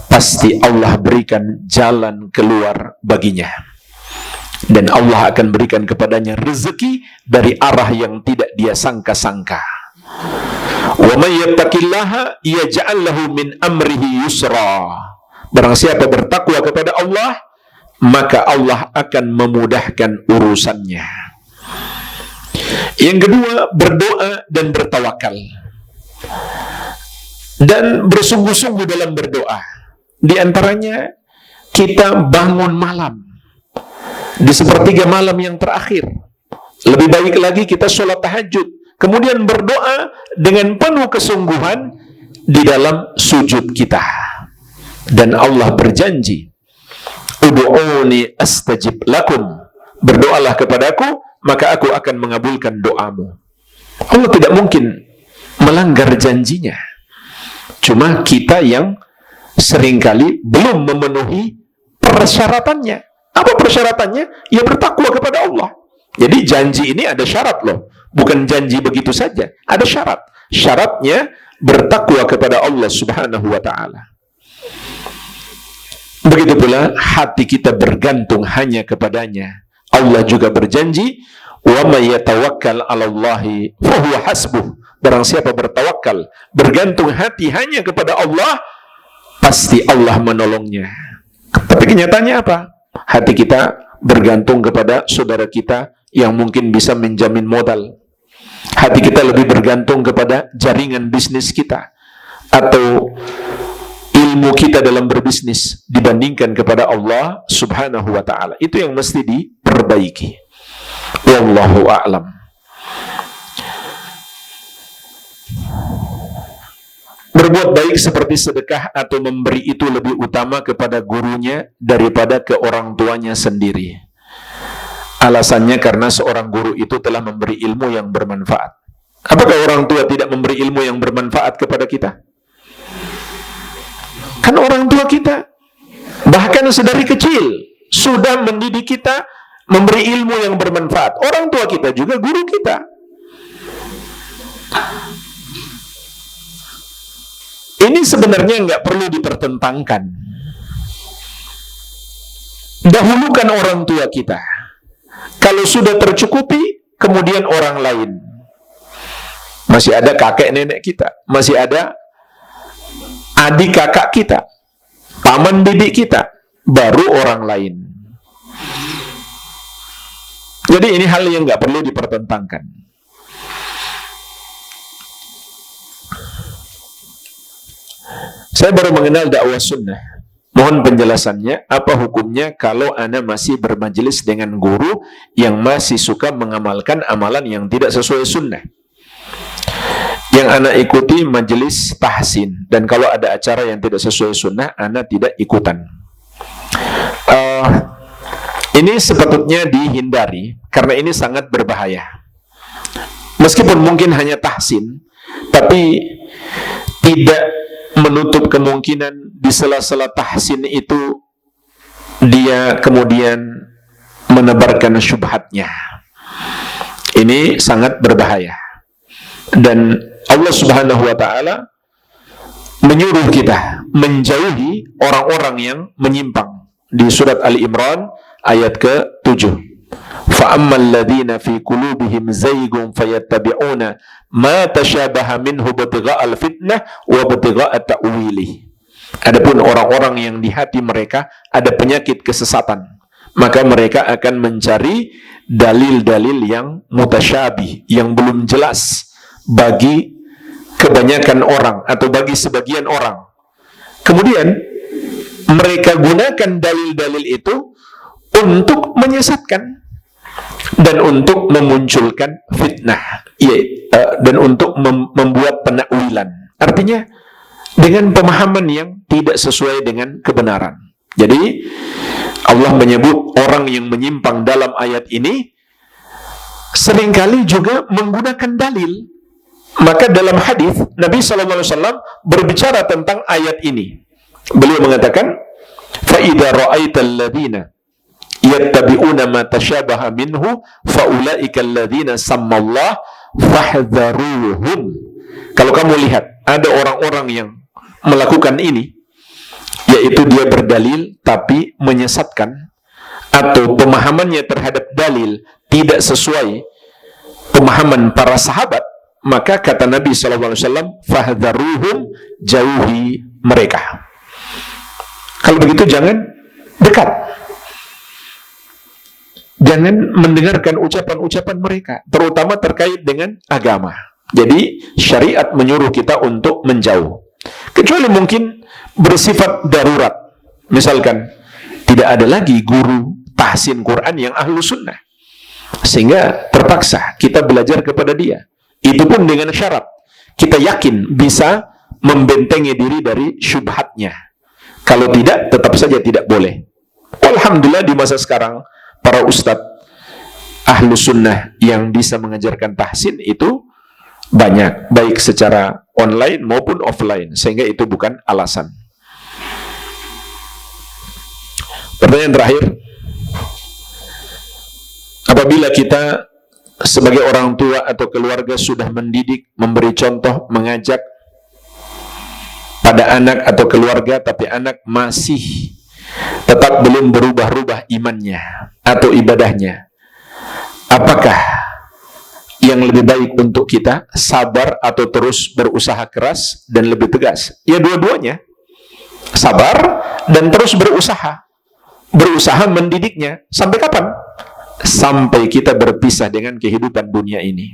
pasti Allah berikan jalan keluar baginya, dan Allah akan berikan kepadanya rezeki dari arah yang tidak dia sangka-sangka. Wa may yattaqillaha yaj'al lahu min amrihi yusra. Barang siapa bertakwa kepada Allah, maka Allah akan memudahkan urusannya. Yang kedua, berdoa dan bertawakal, dan bersungguh-sungguh dalam berdoa. Di antaranya kita bangun malam di sepertiga malam yang terakhir. Lebih baik lagi kita sholat tahajud, kemudian berdoa dengan penuh kesungguhan di dalam sujud kita. Dan Allah berjanji, ud'uni astajib lakum, berdoalah kepadaku, maka aku akan mengabulkan doamu. Allah tidak mungkin melanggar janjinya. Cuma kita yang seringkali belum memenuhi persyaratannya. Apa persyaratannya? Ya bertakwa kepada Allah. Jadi janji ini ada syarat loh. Bukan janji begitu saja. Ada syarat. Syaratnya bertakwa kepada Allah Subhanahu wa ta'ala. Begitu pula hati kita bergantung hanya kepadanya. Allah juga berjanji, "Wa may yatawakkal 'alallahi fahuwa hasbuh." Barang siapa bertawakal, bergantung hati hanya kepada Allah, pasti Allah menolongnya. Tapi kenyataannya apa? Hati kita bergantung kepada saudara kita yang mungkin bisa menjamin modal. Hati kita lebih bergantung kepada jaringan bisnis kita atau ilmu kita dalam berbisnis dibandingkan kepada Allah Subhanahu wa ta'ala. Itu yang mesti diperbaiki. Wallahu a'lam. Berbuat baik seperti sedekah atau memberi itu lebih utama kepada gurunya daripada ke orang tuanya sendiri. Alasannya karena seorang guru itu telah memberi ilmu yang bermanfaat. Apakah orang tua tidak memberi ilmu yang bermanfaat kepada kita? Kan orang tua kita bahkan sedari kecil sudah mendidik kita, memberi ilmu yang bermanfaat. Orang tua kita juga guru kita. Ini sebenarnya nggak perlu dipertentangkan. Dahulukan orang tua kita. Kalau sudah tercukupi, kemudian orang lain. Masih ada kakek nenek kita, masih ada adik kakak kita, paman bibi kita, baru orang lain. Jadi ini hal yang nggak perlu dipertentangkan. Saya baru mengenal dakwah sunnah. Mohon penjelasannya, apa hukumnya kalau Anda masih bermajelis dengan guru yang masih suka mengamalkan amalan yang tidak sesuai sunnah? Yang Anda ikuti majelis tahsin, dan kalau ada acara yang tidak sesuai sunnah, Anda tidak ikutan. Ini sepatutnya dihindari, karena ini sangat berbahaya. Meskipun mungkin hanya tahsin, tapi tidak menutup kemungkinan di sela-sela tahsin itu dia kemudian menebarkan syubhatnya. Ini sangat berbahaya. Dan Allah Subhanahu wa ta'ala menyuruh kita menjauhi orang-orang yang menyimpang. Di surat Ali Imran ayat ke-7. فَأَمَّا الَّذِينَ فِي قُلُوبِهِمْ زَيْغٌ فَيَتَّبِعُونَ مَا تَشَابَهَ مِنْهُ ابْتِغَاءَ الْفِتْنَةِ وَابْتِغَاءَ تَأْوِيلِهِ. Adapun orang-orang yang di hati mereka ada penyakit kesesatan, maka mereka akan mencari dalil-dalil yang mutasyabih, yang belum jelas bagi kebanyakan orang atau bagi sebagian orang. Kemudian mereka gunakan dalil-dalil itu untuk menyesatkan dan untuk memunculkan fitnah, dan untuk membuat penakwilan. Artinya dengan pemahaman yang tidak sesuai dengan kebenaran. Jadi Allah menyebut orang yang menyimpang dalam ayat ini seringkali juga menggunakan dalil. Maka dalam hadis Nabi SAW berbicara tentang ayat ini. Beliau mengatakan, فَإِذَا رَأَيْتَ الَّذِينَ yattabi'una ma tashabaha minhu faulaika alladzina sammallah fahdharuhum. Kalau kamu lihat ada orang-orang yang melakukan ini, yaitu dia berdalil tapi menyesatkan, atau pemahamannya terhadap dalil tidak sesuai pemahaman para sahabat, maka kata Nabi SAW, fahdharuhum, jauhi mereka. Kalau begitu jangan dekat. Jangan mendengarkan ucapan-ucapan mereka, terutama terkait dengan agama. Jadi syariat menyuruh kita untuk menjauh. Kecuali mungkin bersifat darurat. Misalkan tidak ada lagi guru tahsin Quran yang ahlu sunnah, sehingga terpaksa kita belajar kepada dia. Itu pun dengan syarat kita yakin bisa membentengi diri dari syubhatnya. Kalau tidak, tetap saja tidak boleh. Alhamdulillah di masa sekarang para ustadz ahlu sunnah yang bisa mengajarkan tahsin itu banyak, baik secara online maupun offline, sehingga itu bukan alasan. Pertanyaan terakhir, apabila kita sebagai orang tua atau keluarga sudah mendidik, memberi contoh, mengajak pada anak atau keluarga, tapi anak masih tetap belum berubah-ubah imannya atau ibadahnya, apakah yang lebih baik untuk kita, sabar atau terus berusaha keras dan lebih tegas? Ya, dua-duanya. Sabar dan terus berusaha mendidiknya. Sampai kapan? Sampai kita berpisah dengan kehidupan dunia ini.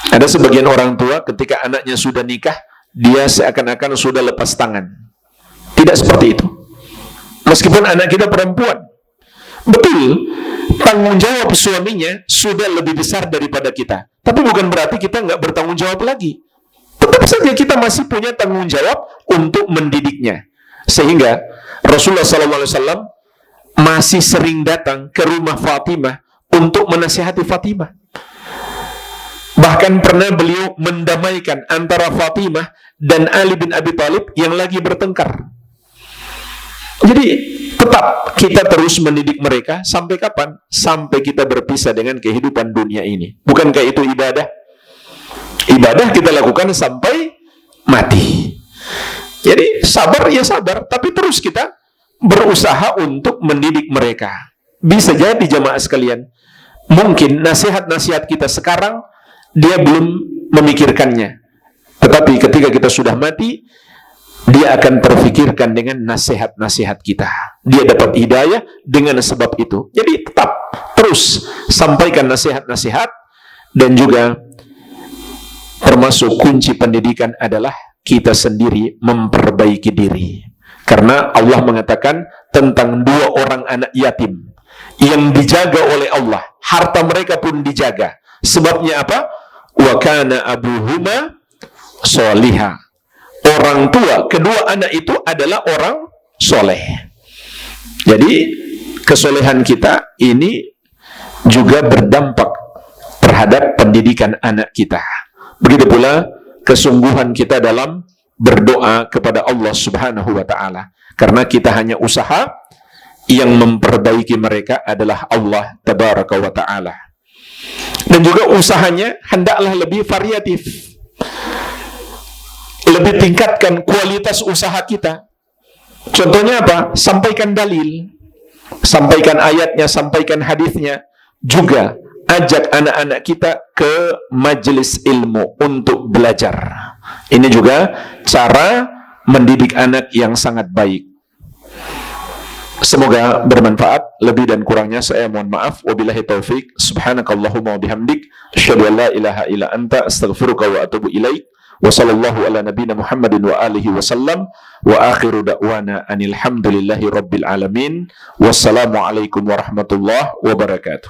Ada sebagian orang tua ketika anaknya sudah nikah, dia seakan-akan sudah lepas tangan. Tidak seperti itu. Meskipun anak kita perempuan, betul, tanggung jawab suaminya sudah lebih besar daripada kita. Tapi bukan berarti kita nggak bertanggung jawab lagi. Tetap saja kita masih punya tanggung jawab untuk mendidiknya. Sehingga Rasulullah SAW masih sering datang ke rumah Fatimah untuk menasihati Fatimah. Bahkan pernah beliau mendamaikan antara Fatimah dan Ali bin Abi Thalib yang lagi bertengkar. Jadi tetap kita terus mendidik mereka sampai kapan? Sampai kita berpisah dengan kehidupan dunia ini. Bukankah itu ibadah? Ibadah kita lakukan sampai mati. Jadi sabar ya sabar, tapi terus kita berusaha untuk mendidik mereka. Bisa jadi jamaah sekalian, mungkin nasihat-nasihat kita sekarang dia belum memikirkannya, tetapi ketika kita sudah mati, dia akan terfikirkan dengan nasihat-nasihat kita. Dia dapat hidayah dengan sebab itu. Jadi tetap terus sampaikan nasihat-nasihat, dan juga termasuk kunci pendidikan adalah kita sendiri memperbaiki diri. Karena Allah mengatakan tentang dua orang anak yatim yang dijaga oleh Allah, harta mereka pun dijaga. Sebabnya apa? Wa kana abuhuma sholiha. Orang tua kedua anak itu adalah orang soleh. Jadi kesolehan kita ini juga berdampak terhadap pendidikan anak kita. Begitu pula kesungguhan kita dalam berdoa kepada Allah Subhanahu wa ta'ala. Karena kita hanya usaha, yang memperbaiki mereka adalah Allah Tabaraka wa ta'ala. Dan juga usahanya hendaklah lebih variatif. Lebih tingkatkan kualitas usaha kita. Contohnya apa? Sampaikan dalil, sampaikan ayatnya, sampaikan hadisnya. Juga ajak anak-anak kita ke majelis ilmu untuk belajar. Ini juga cara mendidik anak yang sangat baik. Semoga bermanfaat. Lebih dan kurangnya saya mohon maaf. Wabillahi taufik. Subhanakallahumma wa bihamdik, asyhadu an la ilaha illa anta, astaghfiruka wa atubu ilaik. Wa sallallahu ala nabiyina Muhammadin wa alihi wa sallam. Wa akhiru da'wana anil hamdulillahi rabbil alamin. Wassalamualaikum warahmatullahi wabarakatuh.